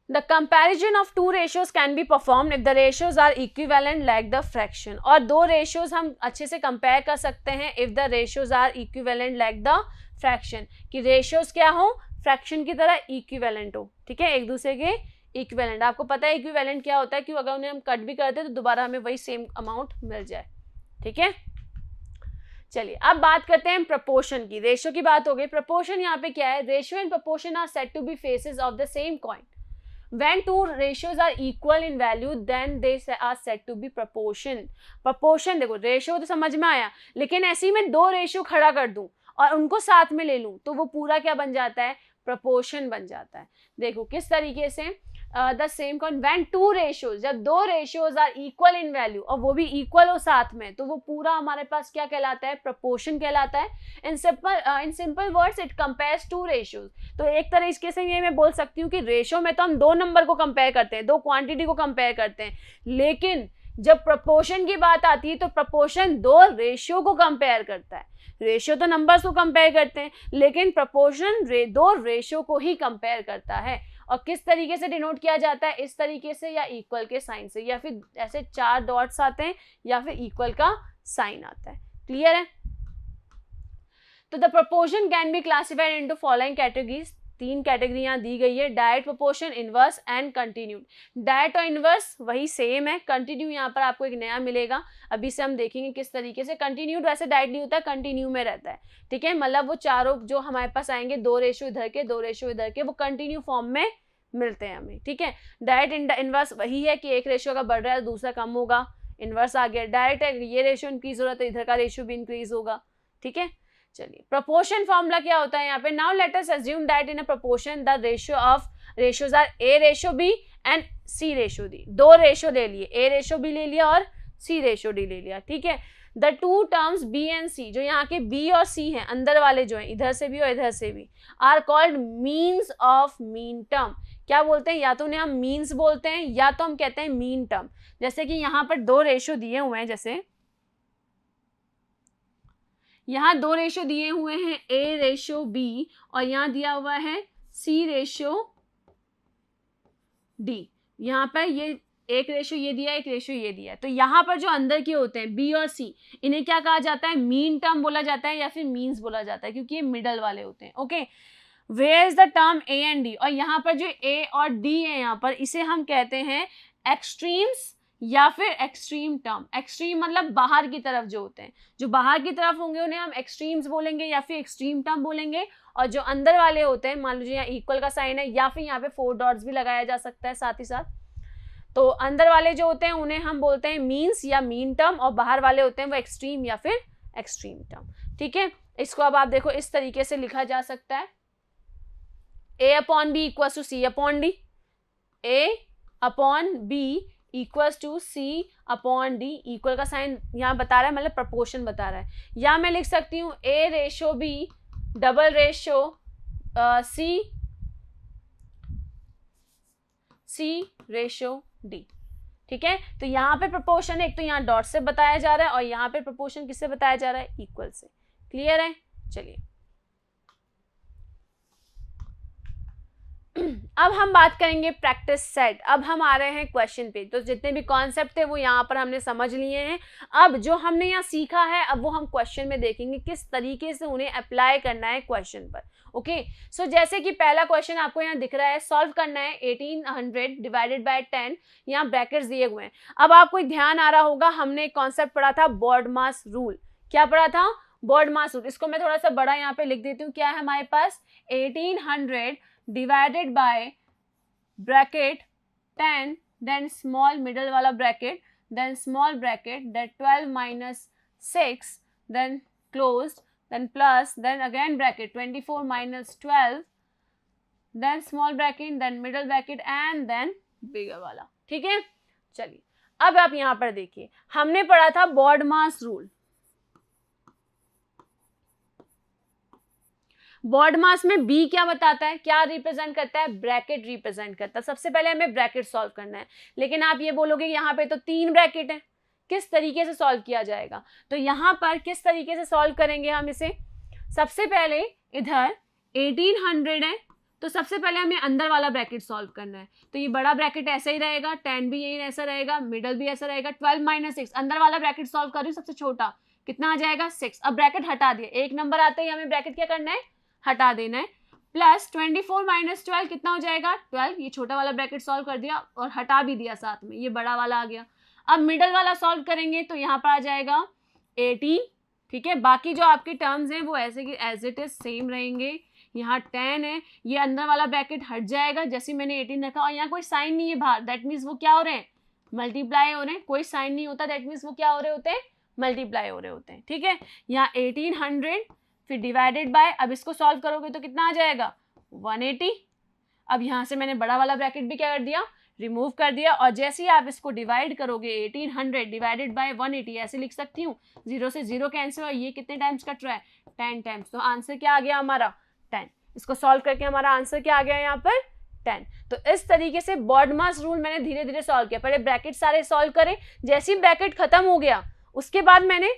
The comparison of two ratios can be performed if the ratios are equivalent like the fraction। और दो ratios हम अच्छे से compare कर सकते हैं if the ratios are equivalent like the fraction, कि ratios क्या हो, fraction की तरह equivalent हो, ठीक है, एक दूसरे के equivalent। आपको पता है equivalent क्या होता है, कि अगर उन्हें हम कट भी करते हैं तो दोबारा हमें वही सेम अमाउंट मिल जाए, ठीक है। चलिए अब बात करते हैं प्रपोर्शन की। रेशियो की बात हो गई, प्रपोर्शन यहाँ पे क्या है, ratio and proportion are said to be faces of the same coin. When two ratios are equal in value, then they are said to be proportion। proportion देखो, रेशियो तो समझ में आया, लेकिन ऐसे ही मैं दो रेशियो खड़ा कर दूं और उनको साथ में ले लूं, तो वो पूरा क्या बन जाता है, प्रपोर्शन बन जाता है। देखो किस तरीके से, the same coin when two ratios, जब दो ratios are equal in value और वो भी इक्वल हो साथ में, तो वो पूरा हमारे पास क्या कहलाता है, प्रपोर्शन कहलाता है। In simple words it compares two ratios. तो एक तरीके से ये मैं बोल सकती हूँ कि रेशियो में तो हम दो नंबर को कंपेयर करते हैं, दो क्वांटिटी को कंपेयर करते हैं, लेकिन जब प्रपोर्शन की बात आती है तो प्रपोर्शन दो रेशियो को कंपेयर करता है। रेशियो तो नंबर्स को कंपेयर करते हैं, लेकिन प्रपोर्शन दो रेशियो को ही कंपेयर करता है। और किस तरीके से डिनोट किया जाता है, इस तरीके से या इक्वल के साइन से, या फिर ऐसे 4 डॉट्स आते हैं या फिर इक्वल का साइन आता है। क्लियर है? तो the proportion can be classified into following categories. 3 category यहाँ दी गई है, direct proportion, inverse and continued. Direct और इनवर्स वही सेम है, कंटिन्यू यहाँ पर आपको एक नया मिलेगा, अभी से हम देखेंगे किस तरीके से। कंटिन्यूड वैसे डायरेक्ट नहीं होता है, कंटिन्यू में रहता है, ठीक है। मतलब वो चारों जो हमारे पास आएंगे, 2 रेशियो इधर के 2 रेशियो इधर के, वो कंटिन्यू फॉर्म में मिलते हैं हमें, ठीक है। डायरेक्ट इनवर्स वही है कि एक रेशियो का बढ़ रहा है दूसरा कम होगा, इनवर्स आ गया। डायरेक्ट है ये रेशियो इंक्रीज हो रहा है तो इधर का रेशियो भी इंक्रीज होगा, ठीक है। चलिए प्रपोर्शन फॉर्मूला क्या होता है यहाँ पे, now let us assume that in a proportion the ratio of ratios are a ratio b and c ratio d. 2 ratio ले लिए, ए रेशियो बी ले लिया और सी रेशियो डी ले लिया, ठीक है। The two terms B and C, जो यहाँ के बी और सी हैं, अंदर वाले जो हैं, इधर से भी और इधर से भी, are called means of mean term. क्या बोलते हैं, या तो उन्हें हम मीन्स बोलते हैं या तो हम कहते हैं मीन टर्म। जैसे कि यहाँ पर 2 रेशियो दिए हुए हैं, जैसे यहाँ 2 रेशियो दिए हुए हैं, ए रेशियो बी, और यहाँ दिया हुआ है सी रेशियो डी। यहाँ पर ये एक रेशियो ये दिया है, एक रेशियो ये दिया है, तो यहाँ पर जो अंदर के होते हैं बी और सी, इन्हें क्या कहा जाता है, मीन टर्म बोला जाता है या फिर मीन्स बोला जाता है, क्योंकि ये मिडल वाले होते हैं। Okay, where is the term a and d, और यहाँ पर जो ए और डी है यहाँ पर, इसे हम कहते हैं एक्सट्रीम्स या फिर एक्सट्रीम टर्म। एक्सट्रीम मतलब बाहर की तरफ जो होते हैं, जो बाहर की तरफ होंगे उन्हें हम एक्सट्रीम्स बोलेंगे या फिर एक्सट्रीम टर्म बोलेंगे, और जो अंदर वाले होते हैं, मान लीजिए यहाँ इक्वल का साइन है या फिर यहाँ पे 4 डॉट्स भी लगाया जा सकता है साथ ही साथ, तो अंदर वाले जो होते हैं उन्हें हम बोलते हैं मीन्स या मीन टर्म, और बाहर वाले होते हैं वो एक्सट्रीम या फिर एक्सट्रीम टर्म, ठीक है। इसको अब आप देखो इस तरीके से लिखा जा सकता है, A upon B equal to C upon D, A upon B equals to C upon D, equal का साइन यहाँ बता रहा है, मतलब प्रपोर्शन बता रहा है। या मैं लिख सकती हूँ ए रेशो बी डबल रेशो सी रेशो डी, ठीक है। तो यहाँ पे प्रपोर्शन एक तो यहाँ डॉट से बताया जा रहा है और यहाँ पे प्रपोर्शन किससे बताया जा रहा है, इक्वल से। क्लियर है? चलिए अब हम बात करेंगे प्रैक्टिस सेट। अब हम आ रहे हैं क्वेश्चन पे, तो जितने भी कॉन्सेप्ट थे वो यहाँ पर हमने समझ लिए हैं। अब जो हमने यहाँ सीखा है अब वो हम क्वेश्चन में देखेंगे किस तरीके से उन्हें अप्लाई करना है क्वेश्चन पर। ओके, सो जैसे कि पहला क्वेश्चन आपको यहाँ दिख रहा है, सॉल्व करना है 1800 डिवाइडेड बाय 10, यहाँ ब्रैकेट्स दिए हुए हैं। अब आपको ध्यान आ रहा होगा हमने एक कॉन्सेप्ट पढ़ा था बॉडमास रूल। क्या पढ़ा था? BODMAS rule. इसको मैं थोड़ा सा बड़ा यहाँ पे लिख देती हूँ। क्या है हमारे पास, 1800 divided by bracket 10, then small middle वाला bracket, then small bracket, then 12 minus 6, then closed, then plus, then again bracket 24 minus 12, then small bracket, then middle bracket and then bigger वाला। ठीक है, चलिए अब आप यहाँ पर देखिए, हमने पढ़ा था बॉडमास रूल। बॉडमास में बी क्या बताता है, क्या रिप्रेजेंट करता है, ब्रैकेट रिप्रेजेंट करता है। सबसे पहले हमें ब्रैकेट सॉल्व करना है, लेकिन आप ये बोलोगे यहाँ पे तो 3 ब्रैकेट है, किस तरीके से सॉल्व किया जाएगा? तो यहाँ पर किस तरीके से सॉल्व करेंगे हम इसे, सबसे पहले इधर 1800 है तो सबसे पहले हमें अंदर वाला ब्रैकेट सॉल्व करना है। तो ये बड़ा ब्रैकेट ऐसा ही रहेगा, 10 भी यही ऐसा रहेगा, मिडल भी ऐसा रहेगा, 12 माइनस 6 अंदर वाला ब्रैकेट सॉल्व कर रही हूँ, सबसे छोटा कितना आ जाएगा 6। अब ब्रैकेट हटा दिया, एक नंबर आते ही हमें ब्रैकेट क्या करना है, हटा देना है। प्लस 24 माइनस 12 कितना हो जाएगा 12, ये छोटा वाला ब्रैकेट सॉल्व कर दिया और हटा भी दिया साथ में, ये बड़ा वाला आ गया। अब मिडल वाला सॉल्व करेंगे तो यहाँ पर आ जाएगा 18, ठीक है। बाकी जो आपके टर्म्स हैं वो ऐसे कि एज इट इज सेम रहेंगे। यहाँ 10 है, ये अंदर वाला ब्रैकेट हट जाएगा जैसे मैंने 18 रखा, और यहाँ कोई साइन नहीं है बाहर, दैट मीन्स वो क्या हो रहे हैं, मल्टीप्लाई हो रहे हैं। कोई साइन नहीं होता, दैट मीन्स वो क्या हो रहे होते हैं, मल्टीप्लाई हो रहे होते हैं, ठीक है। यहाँ 1800 फिर डिवाइडेड बाय, अब इसको सॉल्व करोगे तो कितना आ जाएगा 180। अब यहाँ से मैंने बड़ा वाला ब्रैकेट भी क्या कर दिया, रिमूव कर दिया, और जैसे ही आप इसको डिवाइड करोगे 1800 डिवाइडेड बाय 180 ऐसे लिख सकती हूँ, 0 से 0 कैंसिल, और ये कितने टाइम्स कट रहा है, 10 टाइम्स। तो आंसर क्या आ गया हमारा, 10। इसको सॉल्व करके हमारा आंसर क्या आ गया यहाँ पर, 10। तो इस तरीके से बॉडमास रूल मैंने धीरे धीरे सॉल्व किया। पहले ब्रैकेट सारे सॉल्व करे, जैसे ही ब्रैकेट खत्म हो गया उसके बाद मैंने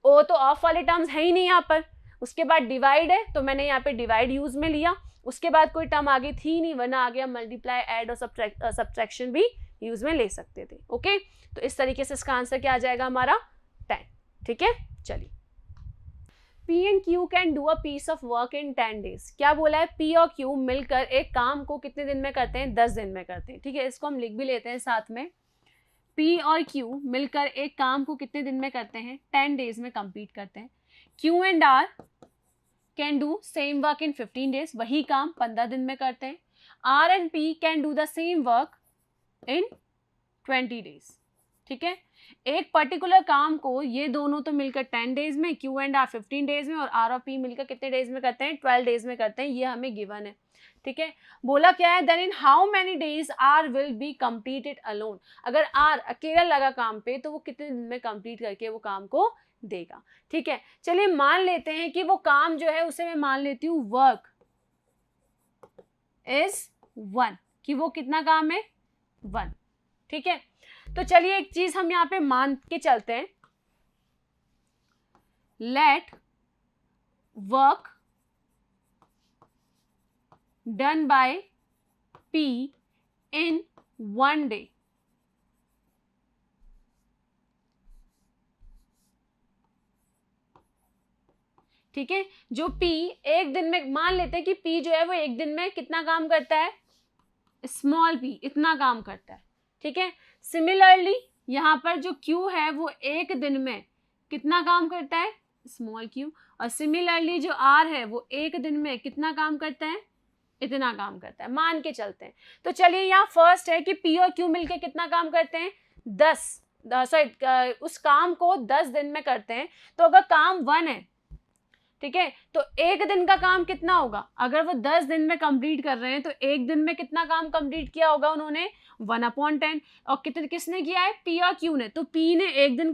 ओ तो ऑफ वाले टर्म्स है ही नहीं यहाँ पर, उसके बाद डिवाइड है तो मैंने यहाँ पे डिवाइड यूज में लिया, उसके बाद कोई टर्म आगे थी नहीं, वरना आगे हम मल्टीप्लाई, ऐड और सब्ट्रैक्शन भी यूज में ले सकते थे। ओके, तो इस तरीके से इसका आंसर क्या आ जाएगा हमारा, 10। ठीक है, चलिए। P and Q can do a piece of work in 10 days। क्या बोला है, P और Q मिलकर एक काम को कितने दिन में करते हैं, 10 दिन में करते हैं। ठीक है, इसको हम लिख भी लेते हैं साथ में। P और Q मिलकर एक काम को कितने दिन में करते हैं, 10 days में कंप्लीट करते हैं। Q and R can do same work in 15 days, वही काम 15 दिन में करते हैं। R and P can do the same work in 20 days। ठीक है, एक पर्टिकुलर काम को ये दोनों तो मिलकर 10 days में, Q एंड R 15 days में, और R और P मिलकर कितने डेज में करते हैं, 12 days में करते हैं। ये हमें गिवन है। ठीक है, बोला क्या है, then in how many days R will be completed alone. अगर R अकेला लगा काम पे तो वो कितने दिन में कंप्लीट करके वो काम को देगा। ठीक है, चलिए मान लेते हैं कि वो काम जो है उसे मैं मान लेती हूँ वर्क इज 1, कि वो कितना काम है, 1। ठीक है, तो चलिए एक चीज हम यहाँ पे मान के चलते हैं, let work done by P in 1 day ठीक है, जो P एक दिन में, मान लेते हैं कि P जो है वो एक दिन में कितना काम करता है, स्मॉल p इतना काम करता है। ठीक है, सिमिलरली यहाँ पर जो Q है वो एक दिन में कितना काम करता है, स्मॉल q, और सिमिलरली जो R है वो एक दिन में कितना काम करता है, इतना काम करता है, मान के चलते हैं। तो चलिए यहाँ फर्स्ट है कि P और Q मिलके कितना काम करते हैं, 10 उस काम को 10 दिन में करते हैं। तो अगर काम 1 है, ठीक है, तो एक दिन का काम कितना होगा, अगर वो 10 दिन में कंप्लीट कर रहे हैं तो एक दिन में कितना काम कंप्लीट किया होगा उन्होंने, 1/10। और किसने किया है, P और Q ने। तो P ने एक दिन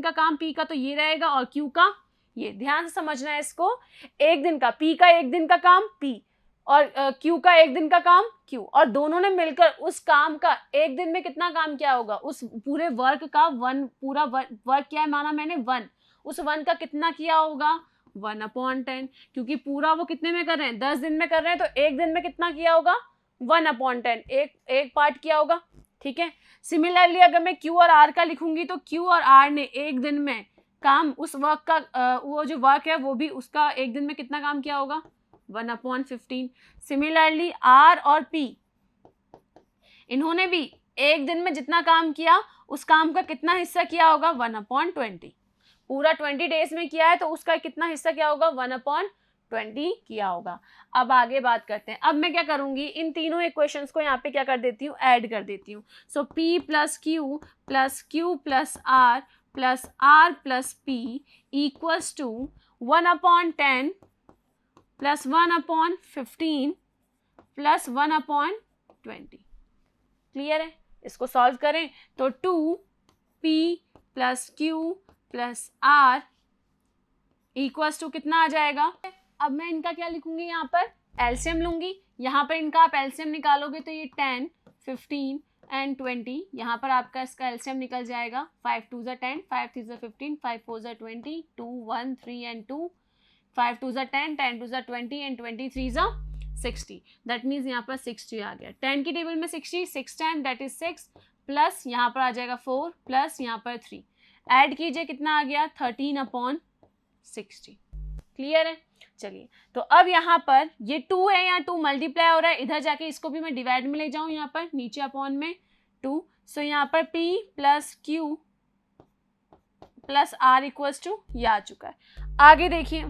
का काम P का तो ये रहेगा, और Q का ये। ध्यान से समझना है इसको, एक दिन का P का एक दिन का काम P, और Q का एक दिन का काम Q, और दोनों ने मिलकर उस काम का एक दिन में कितना काम किया होगा, उस पूरे वर्क का पूरा वर्क क्या है माना मैंने, 1, उस 1 का कितना किया होगा, 1/10, क्योंकि पूरा वो कितने में कर रहे हैं, 10 दिन में कर रहे हैं, तो एक दिन में कितना किया होगा, 1/10, एक पार्ट किया होगा। ठीक है, सिमिलरली अगर मैं Q और R का लिखूंगी तो Q और R ने एक दिन में काम, उस वर्क का वो जो वर्क है वो भी उसका एक दिन में कितना काम किया होगा, 1/15। सिमिलरली R और P इन्होंने भी एक दिन में जितना काम किया उस काम का कितना हिस्सा किया होगा, 1/20। पूरा 20 डेज में किया है तो उसका कितना हिस्सा क्या होगा, 1/20 किया होगा। अब आगे बात करते हैं। अब मैं क्या करूंगी, इन तीनों इक्वेशंस को यहाँ पे क्या कर देती हूँ, ऐड कर देती हूँ। So P plus Q plus Q plus R plus R plus P equals to 1/10 plus 1/15 plus 1/20। Clear है, इसको सॉल्व करें तो 2P plus Q plus R equals to कितना आ जाएगा। अब मैं इनका क्या लिखूंगी, यहाँ पर एलसीएम लूंगी। यहाँ पर इनका आप एलसीएम निकालोगे तो ये 10, 15 एंड 20, यहाँ पर आपका इसका एलसीएम निकल जाएगा। 5 2 ज़ा 10, 5 3 ज़ा 15, 5 4 ज़ा 20, 2 1 3 एंड 2, 5 2 ज़ा 10, 10 2 ज़ा 20 एंड 23 ज़ा 60। दैट मीन्स यहाँ पर 60 आ गया। 10 की टेबल में 60, 6 10 दैट इज 6, प्लस यहाँ पर आ जाएगा 4, प्लस यहाँ पर 3, ऐड कीजिए कितना आ गया, 13/60। क्लियर है, चलिए। तो अब यहाँ पर ये 2 है, यहाँ 2 मल्टीप्लाई हो रहा है, इधर जाके इसको भी मैं डिवाइड में ले जाऊँ, यहाँ पर नीचे अपॉन में 2। सो यहाँ पर P plus Q plus R equals to, ये आ चुका है। आगे देखिए,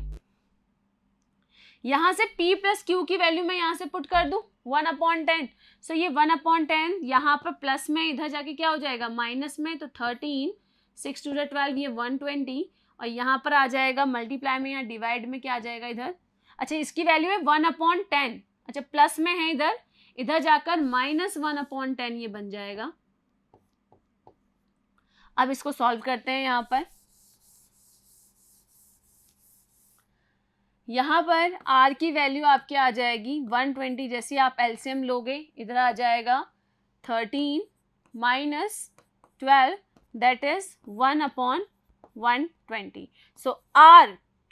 यहाँ से P प्लस Q की वैल्यू मैं यहाँ से पुट कर दूँ 1/10। सो ये 1/10 यहाँ पर प्लस में, इधर जाके क्या हो जाएगा, माइनस में, तो 13, 6 2 12, ये 120, और यहाँ पर आ जाएगा मल्टीप्लाई में, यहाँ डिवाइड में क्या आ जाएगा इधर। अच्छा इसकी वैल्यू है 1/10, अच्छा प्लस में है इधर, इधर जाकर -1/10 ये बन जाएगा। अब इसको सॉल्व करते हैं। यहाँ पर r की वैल्यू आपके आ जाएगी 120, जैसे आप एलसीएम लोगे इधर आ जाएगा 13 - 12 दैट इज 1/120। सो r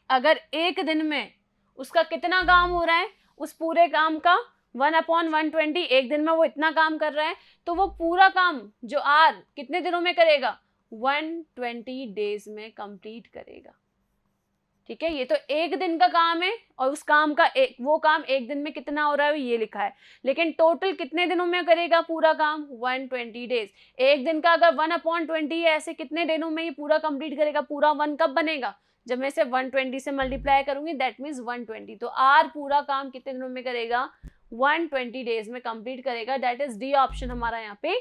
अगर एक दिन में उसका कितना काम हो रहा है, उस पूरे काम का 1/120, एक दिन में वो इतना काम कर रहा है, तो वो पूरा काम जो r कितने दिनों में करेगा, 120 डेज में कंप्लीट करेगा। ठीक है, ये तो एक दिन का काम है और उस काम का वो काम एक दिन में कितना हो रहा है ये लिखा है, लेकिन टोटल कितने दिनों में करेगा पूरा काम, 120 डेज। एक दिन का अगर 1/20 है, ऐसे कितने दिनों में ये पूरा कंप्लीट करेगा, पूरा 1 कब बनेगा, जब मैं इसे 120 से मल्टीप्लाई करूंगी, दैट मीन्स 120। तो आर पूरा काम कितने दिनों में करेगा, 120 डेज में कंप्लीट करेगा। दैट इज डी ऑप्शन हमारा यहाँ पे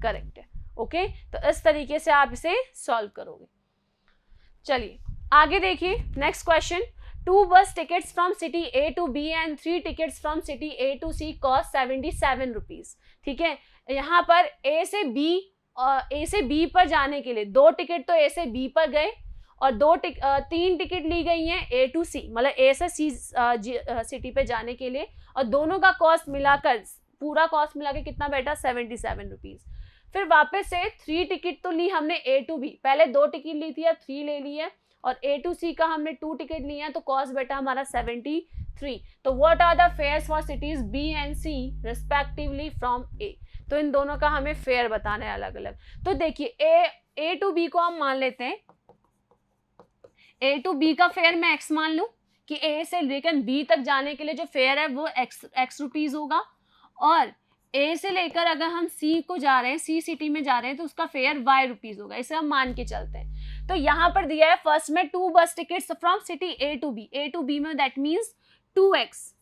करेक्ट है। ओके, तो इस तरीके से आप इसे सॉल्व करोगे। चलिए आगे देखिए next question. 2 bus tickets from city a to b and 3 tickets from city a to c cost 77 rupees. ठीक है, यहाँ पर ए से बी पर जाने के लिए 2 टिकट तो ए से बी पर गए और 3 टिकट ली गई हैं ए टू सी, मतलब ए से सी सिटी पे जाने के लिए, और दोनों का कॉस्ट मिलाकर, पूरा कॉस्ट मिला के कितना बैठा, 77 रुपीज। फिर वापस से 3 टिकट तो ली हमने ए टू बी, पहले 2 टिकट ली थी, अब 3 ले ली है, और ए टू सी का हमने 2 टिकट लिए हैं, तो कॉस्ट बेटा हमारा 73। तो what are the fares for cities B and C respectively from A. तो इन दोनों का हमें फेयर बताना है अलग अलग। तो देखिए ए टू बी को हम मान लेते हैं, ए टू बी का फेयर मैं एक्स मान लूं कि ए से लेकर बी तक जाने के लिए जो फेयर है वो एक्स रुपीज होगा, और ए से लेकर अगर हम सी को जा रहे हैं, सी सिटी में जा रहे हैं, तो उसका फेयर वाई रुपीज होगा। इसे हम मान के चलते हैं। तो यहाँ पर दिया है फर्स्ट में 2 bus tickets from city a to b में दैट मीन्स 2x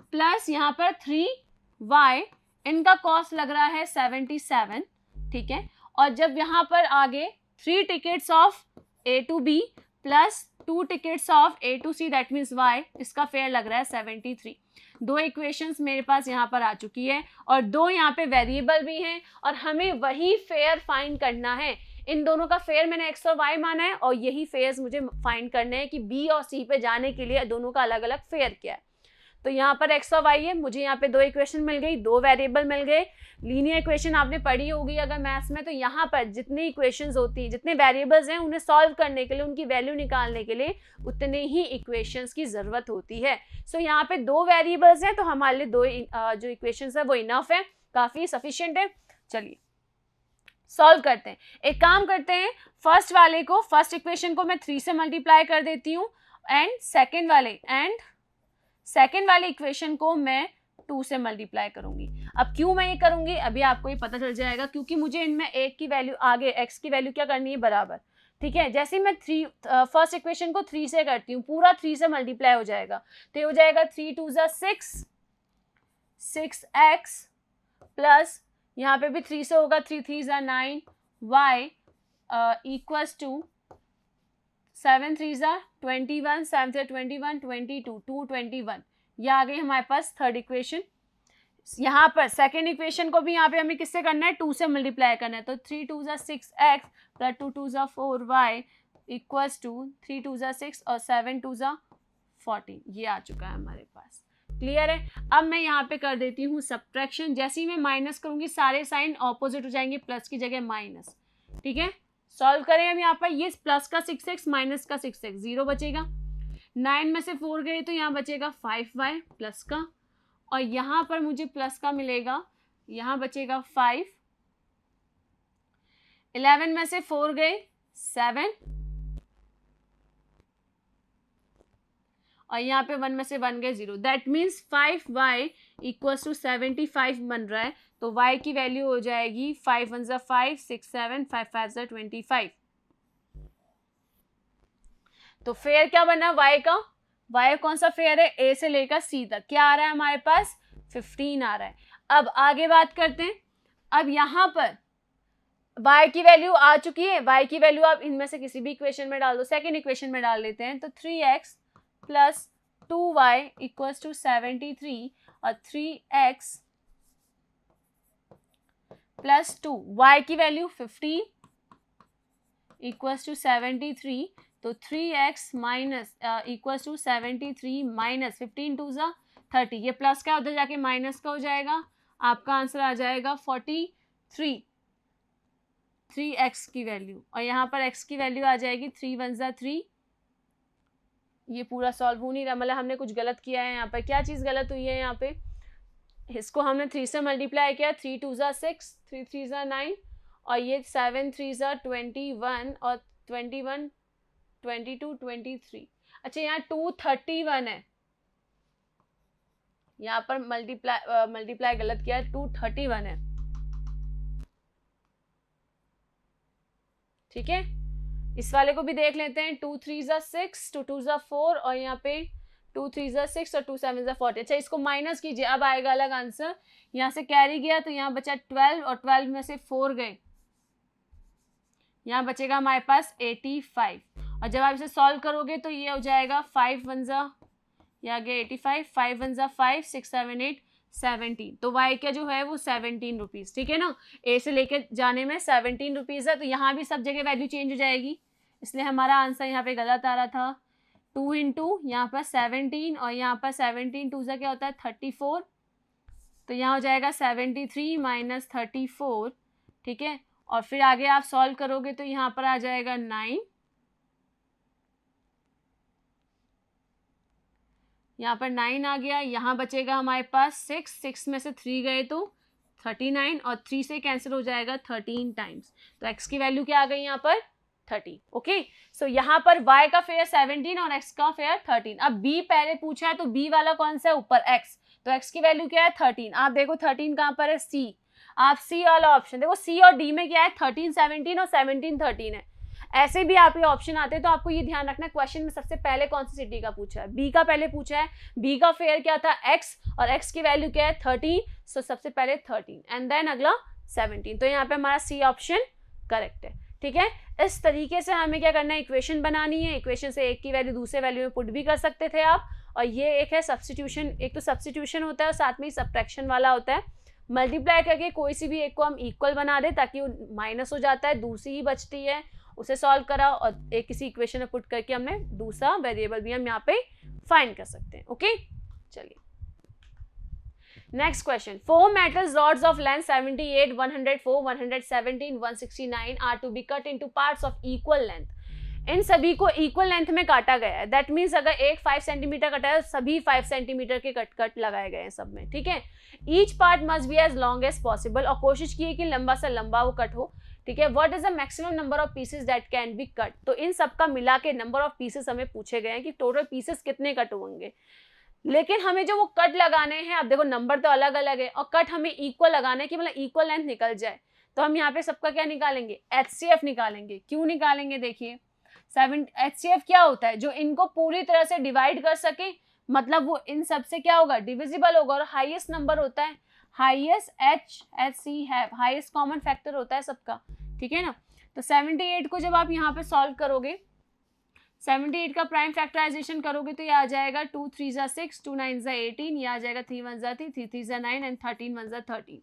प्लस यहाँ पर 3y, इनका कॉस्ट लग रहा है 77। ठीक है, और जब यहाँ पर आगे 3 tickets of a to b plus 2 tickets of a to c that means y, इसका फेयर लग रहा है 73। 2 इक्वेशंस मेरे पास यहाँ पर आ चुकी है, और 2 यहाँ पे वेरिएबल भी हैं, और हमें वही फेयर फाइंड करना है। इन दोनों का फेयर मैंने एक्स और वाई माना है, और यही फेयर्स मुझे फाइंड करने हैं कि बी और सी पे जाने के लिए दोनों का अलग अलग फेयर क्या है। तो यहाँ पर एक्स और वाई है, मुझे यहाँ पे 2 इक्वेशन मिल गई, 2 वेरिएबल मिल गए। लीनियर इक्वेशन आपने पढ़ी होगी अगर मैथ्स में, तो यहाँ पर जितनी इक्वेशंस होती हैं, जितने वेरिएबल्स हैं, उन्हें सॉल्व करने के लिए, उनकी वैल्यू निकालने के लिए उतने ही इक्वेशंस की जरूरत होती है। सो यहाँ पे 2 वेरिएबल्स हैं, तो हमारे लिए 2 जो इक्वेशंस है वो इनफ है, काफी सफिशिएंट है। चलिए सॉल्व करते हैं। एक काम करते हैं, फर्स्ट इक्वेशन को मैं 3 से मल्टीप्लाई कर देती हूँ, एंड सेकेंड वाले इक्वेशन को मैं 2 से मल्टीप्लाई करूंगी। अब क्यों मैं ये करूंगी अभी आपको ये पता चल जाएगा, क्योंकि मुझे इनमें एक की वैल्यू आगे x की वैल्यू क्या करनी है, बराबर। ठीक है, जैसे मैं फर्स्ट इक्वेशन को 3 से करती हूँ, पूरा 3 से मल्टीप्लाई हो जाएगा, तो ये हो जाएगा 3 2 6, 6x प्लस यहाँ पे भी 3 से होगा, 3 3 9, y इक्वल्स टू 7 3 21, 7 से 21, 22, 221। ये आ गई हमारे पास थर्ड इक्वेशन। यहाँ पर सेकेंड इक्वेशन को भी यहाँ पे हमें किससे करना है, 2 से मल्टीप्लाई करना है। तो 3 2 6x plus 2 2 4y equals to 3 2 6 और 7 2 14। ये आ चुका है हमारे पास। क्लियर है। अब मैं यहाँ पे कर देती हूँ सब्ट्रैक्शन। जैसे ही मैं माइनस करूंगी सारे साइन ऑपोजिट हो जाएंगे, प्लस की जगह माइनस। ठीक है, सॉल्व करें हम यहाँ पर। ये प्लस का 6x माइनस का 6x, 0 बचेगा। 9 में से 4 गए तो यहाँ बचेगा 5y प्लस का, और यहाँ पर मुझे प्लस का मिलेगा, यहाँ बचेगा 5। 11 में से 4 गए 7, और यहाँ पे 1 में से 1 गए 0। That means 5y equals to 75 बन रहा है। तो y की वैल्यू हो जाएगी 5 1 5, 6 7, 5 5 25। तो फेयर क्या बना y का, y कौन सा फेयर है, a से लेकर c तक। क्या आ रहा है हमारे पास, 15 आ रहा है। अब आगे बात करते हैं। अब यहाँ पर y की वैल्यू आ चुकी है, y की वैल्यू आप इनमें से किसी भी इक्वेशन में डाल दो। सेकेंड इक्वेशन में डाल लेते हैं, तो 3x plus 2y equals to 73 और 3x प्लस 2, y की वैल्यू 15 इक्वल्स टू 73, तो 3x minus equals to 73 minus 15 to ज़ा 30, ये प्लस का उधर जाके माइनस का हो जाएगा, आपका आंसर आ जाएगा 43, 3x की वैल्यू, और यहाँ पर x की वैल्यू आ जाएगी 3 वन ज़ा 3। ये पूरा सॉल्व हो नहीं रहा, मतलब हमने कुछ गलत किया है यहाँ पर। क्या चीज़ गलत हुई है यहाँ पे? इसको हमने 3 से मल्टीप्लाई किया, 3 टू ज़ा 6, 3 3 ज़ा 9, और ये 7 3 ज़ा 21 और 21 22 23। अच्छा, यहाँ 231 है, यहाँ पर मल्टीप्लाई गलत किया है, 231 है, ठीक है। इस वाले को भी देख लेते हैं, 2 3 ज़ा 6, 2 2 ज़ा 4, और यहाँ पे 2 3 ज़ा 6 और 2 7 ज़ा 40। अच्छा, इसको माइनस कीजिए, अब आएगा अलग आंसर। यहाँ से कैरी गया तो यहाँ बचा 12, और 12 में से 4 गए, यहाँ बचेगा हमारे पास 85। और जब आप इसे सॉल्व करोगे तो ये हो जाएगा 5 वन ज़ा, ये आ गया 85, 5 वन ज़ा 5, 6 7 8 17, तो y का जो है वो 17 रुपीज़, ठीक है ना। ए से लेके जाने में 17 रुपीज़ है, तो यहाँ भी सब जगह वैल्यू चेंज हो जाएगी, इसलिए हमारा आंसर यहाँ पे गलत आ रहा था। 2 इंटू यहाँ पर 17, और यहाँ पर 17 टू ज़ा क्या होता है 34, तो यहाँ हो जाएगा 73 माइनस 34, ठीक है। और फिर आगे आप सॉल्व करोगे तो यहाँ पर आ जाएगा 9, यहाँ पर 9 आ गया, यहाँ बचेगा हमारे पास 6 में से 3 गए तो 39, और 3 से कैंसिल हो जाएगा 13 टाइम्स, तो x की वैल्यू क्या आ गई यहाँ पर 30। ओके, सो यहाँ पर y का फेयर 17 और x का फेयर 13। अब b पहले पूछा है, तो b वाला कौन सा है ऊपर x, तो x की वैल्यू क्या है 13। आप देखो 13 कहाँ पर है, c, आप c वाला ऑप्शन देखो, c और d में क्या है 13 17 और 17 13 है। ऐसे भी आप ये ऑप्शन आते हैं, तो आपको ये ध्यान रखना क्वेश्चन में सबसे पहले कौन सी सिटी का पूछा है, बी का पहले पूछा है, बी का फेयर क्या था x, और x की वैल्यू क्या है 30, सो सबसे पहले 13 एंड देन अगला 17, तो यहाँ पे हमारा सी ऑप्शन करेक्ट है, ठीक है। इस तरीके से हमें क्या करना है, इक्वेशन बनानी है, इक्वेशन से एक की वैल्यू दूसरे वैल्यू में पुट भी कर सकते थे आप, और ये एक है सब्स्टिट्यूशन, एक तो सब्स्टिट्यूशन होता है और साथ में ही सब्ट्रैक्शन वाला होता है। मल्टीप्लाई करके कोई सी भी एक को हम इक्वल बना दे, ताकि वो माइनस हो जाता है, दूसरी ही बचती है, उसे सॉल्व करा और एक किसी इक्वेशन में पुट करके हमने दूसरा वेरिएबल भी हम यहाँ पे फाइंड कर सकते हैं। ओके, चलिए next question. 4 metal rods of length 78, 104, 117, 169 are to be cut into parts of equal length. इन सभी को इक्वल लेंथ में काटा गया है, दैट मीन्स अगर एक 5 सेंटीमीटर कटा है, सभी 5 सेंटीमीटर के कट लगाए गए हैं सब में, ठीक है। Each part must be as long as possible, और कोशिश की है कि लंबा से लंबा वो कट हो, ठीक है। What is the maximum number of pieces that can be cut, तो इन सब का मिला के नंबर ऑफ पीसेस हमें पूछे गए हैं कि टोटल पीसेस कितने कट होंगे, लेकिन हमें जो वो कट लगाने हैं, अब देखो नंबर तो अलग अलग है, और कट हमें इक्वल लगाना है कि मतलब इक्वल लेंथ निकल जाए, तो हम यहाँ पे सबका क्या निकालेंगे, HCF निकालेंगे। क्यों निकालेंगे, देखिए 7 HCF क्या होता है, जो इनको पूरी तरह से डिवाइड कर सके, मतलब वो इन सब से क्या होगा, डिविजिबल होगा, और हाईएस्ट नंबर होता है, हाईएस्ट HCF है, हाईएस्ट कॉमन फैक्टर होता है सबका, ठीक है ना। तो 78 को जब आप यहाँ पे सॉल्व करोगे, 78 का प्राइम फैक्टराइजेशन करोगे तो ये आ जाएगा 2 3 ज़ा 6, 2 9 ज़ा 18, ये आ जाएगा 3 1 ज़ा 3, 3 3 ज़ा 9 एंड 13 1 ज़ा 13।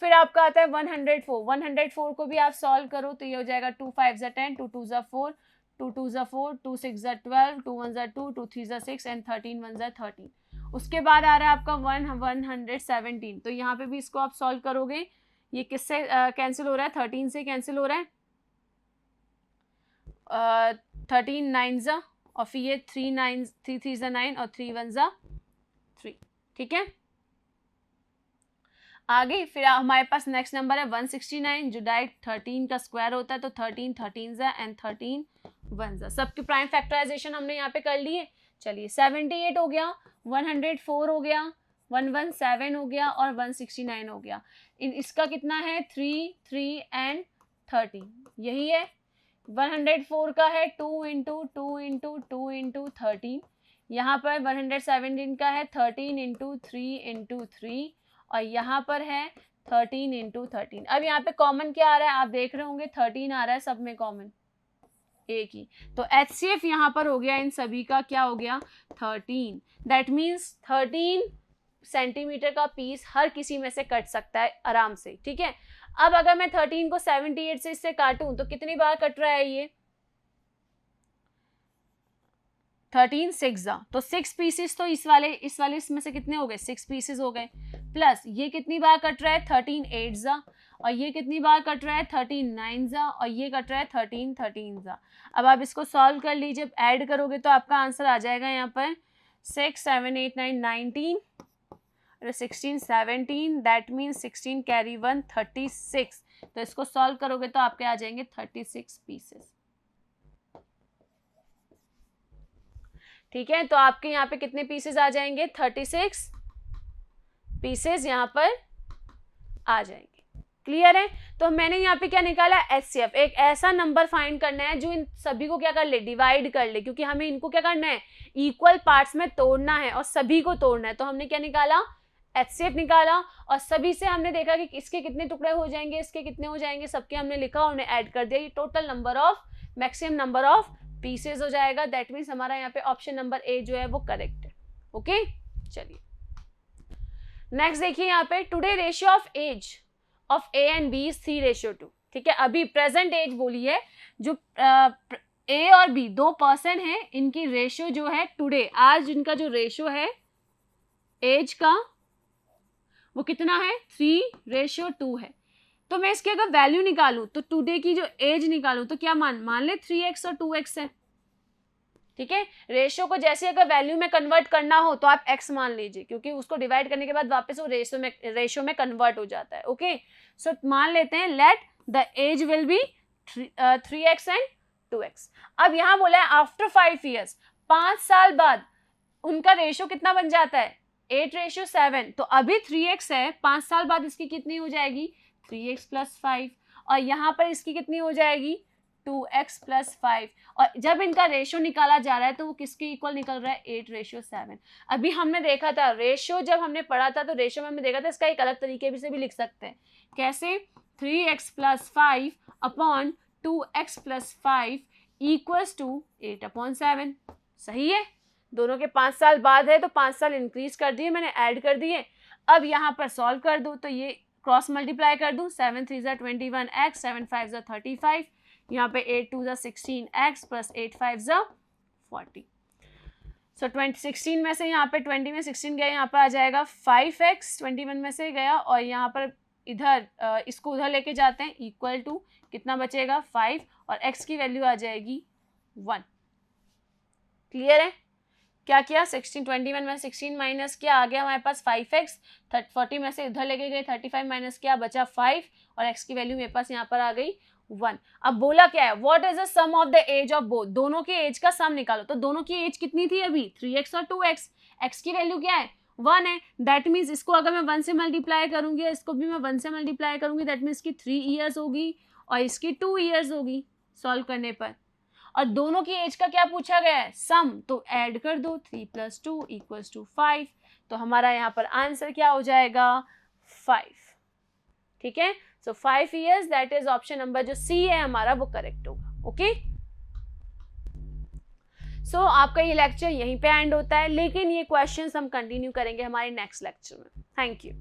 फिर आपका आता है 104, 104 को भी आप सॉल्व करो तो ये हो जाएगा 2 5 ज़ा 10, 2 2 ज़ा 4, 2 2 ज़ा 4, 2 6 ज़ा 12, 2 1 ज़ा 2, 2 3 ज़ा 6 एंड 13 1 ज़ा 13। उसके बाद आ रहा है आपका 117, तो यहाँ पे भी इसको आप सॉल्व करोगे, ये किससे कैंसिल हो रहा है, 13 से कैंसिल हो रहा है, 13 9 ज़ा, और फिर ये 3 3 ज़ा 9 और 3 1 ज़ा 3, ठीक है। आगे फिर हमारे पास नेक्स्ट नंबर है 169, जो डायरेक्ट 13 का स्क्वायर होता है, तो 13 13 ज़ा एंड 13 1 ज़ा, सबके प्राइम फैक्टराइजेशन हमने यहाँ पे कर लिए। चलिए 78 हो गया, 104 हो गया, 117 हो गया, और 169 हो गया। इसका कितना है 3 3 एंड 30, यही है। 104 का है 2 इंटू 2 इंटू 2 इंटू 13, यहाँ पर 117 का है 13 इंटू 3 इंटू 3, और यहाँ पर है 13 इंटू 13। अब यहाँ पे कॉमन क्या आ रहा है, आप देख रहे होंगे 13 आ रहा है सब में कॉमन, ए की। तो HCF यहाँ पर हो गया इन सभी का क्या हो गया 13, दैट मीन्स 13 सेंटीमीटर का पीस हर किसी में से कट सकता है आराम से, ठीक है। अब अगर मैं 13 को 78 से इससे काटूं तो कितनी बार कट रहा है ये 13 6 जा, तो 6 पीसेस तो इस वाले इसमें से कितने हो गए 6 पीसेस हो गए, प्लस ये कितनी बार कट रहा है 13 8 जा, और ये कितनी बार कट रहा है 13 9 जा, और ये कट रहा है 13 13 जा। अब आप इसको सॉल्व कर लीजिए, ऐड करोगे तो आपका आंसर आ जाएगा यहाँ पर 6 7 8 9 19 16 17, दैट मीन्स 16 कैरी 1 36। तो इसको सॉल्व करोगे तो आपके आ जाएंगे 36 पीसेस, ठीक है। तो आपके यहाँ पे कितने पीसेस आ जाएंगे 36 पीसेस यहाँ पर आ जाएंगे, क्लियर है। तो मैंने यहाँ पे क्या निकाला HCF, एक ऐसा नंबर फाइंड करना है जो इन सभी को क्या कर ले डिवाइड कर ले, क्योंकि हमें इनको क्या करना है इक्वल पार्ट्स में तोड़ना है और सभी को तोड़ना है। तो हमने क्या निकाला HCF निकाला, और सभी से हमने देखा कि इसके कितने टुकड़े हो जाएंगे, इसके कितने हो जाएंगे, सबके हमने लिखा और उन्हें ऐड कर दिया, ये total number of maximum number of pieces हो जाएगा। दैट मीन्स हमारा यहाँ पे ऑप्शन नंबर ए जो है वो करेक्ट है, ओके। चलिए नेक्स्ट देखिए यहाँ पे today ratio of age of a and b is 3:2, ठीक है। अभी प्रेजेंट एज बोली है, जो ए और बी दो पर्सन है, इनकी रेशियो जो है टुडे आज इनका जो रेशियो है एज का वो कितना है 3:2 है। तो मैं इसकी अगर वैल्यू निकालूं तो टुडे की जो एज निकालूं तो क्या मान ले 3x और 2x है, ठीक है। रेशियो को जैसे अगर वैल्यू में कन्वर्ट करना हो तो आप x मान लीजिए, क्योंकि उसको डिवाइड करने के बाद वापस वो रेशियो में कन्वर्ट हो जाता है, ओके। सो मान लेते हैं let the age will be 3x and 2x। अब यहाँ बोला है आफ्टर 5 years, 5 साल बाद उनका रेशियो कितना बन जाता है 8:7। तो अभी 3x है, 5 साल बाद इसकी कितनी हो जाएगी 3x + 5, और यहाँ पर इसकी कितनी हो जाएगी 2x + 5। और जब इनका रेशियो निकाला जा रहा है तो वो किसके इक्वल निकल रहा है 8:7। अभी हमने देखा था रेशियो, जब हमने पढ़ा था तो रेशियो में हमने देखा था इसका एक अलग तरीके से भी लिख सकते हैं, कैसे 3x + 5 अपॉन 2x + 5 = 8/7। सही है, दोनों के 5 साल बाद है तो 5 साल इंक्रीज कर दिए मैंने, ऐड कर दिए। अब यहाँ पर सॉल्व कर दूँ तो ये क्रॉस मल्टीप्लाई कर दूँ, 7 3 = 21x, 7 5 = 35, यहाँ पे 8 2 = 16x + 8 5 = 40। सो 16 में से यहाँ पे 20 में 16 गया, यहाँ पर आ जाएगा 5x, 21 में से गया, और यहाँ पर इधर इसको उधर लेके जाते हैं इक्वल टू कितना बचेगा 5, और x की वैल्यू आ जाएगी 1। क्लियर है, क्या किया 21 में 16 माइनस किया, आ गया हमारे पास 5x, 40 में से इधर लेके गए 35 माइनस किया, बचा 5, और x की वैल्यू मेरे पास यहाँ पर आ गई 1। अब बोला क्या है what is the sum of the age of both, दोनों की एज का सम निकालो। तो दोनों की एज कितनी थी अभी 3x और 2x, x की वैल्यू क्या है 1 है, दैट मीन्स इसको अगर मैं 1 से मल्टीप्लाई करूंगी, इसको भी मैं 1 से मल्टीप्लाई करूंगी, दैट मीन्स इसकी 3 ईयर्स होगी और इसकी 2 ईयर्स होगी सॉल्व करने पर। और दोनों की एज का क्या पूछा गया है सम, तो ऐड कर दो 3 + 2 = 5। तो हमारा यहाँ पर आंसर क्या हो जाएगा 5, ठीक है। सो 5 years, that is option number जो सी है हमारा वो करेक्ट होगा, ओके। सो आपका ये लेक्चर यहीं पे एंड होता है, लेकिन ये क्वेश्चंस हम कंटिन्यू करेंगे हमारे नेक्स्ट लेक्चर में। Thank you.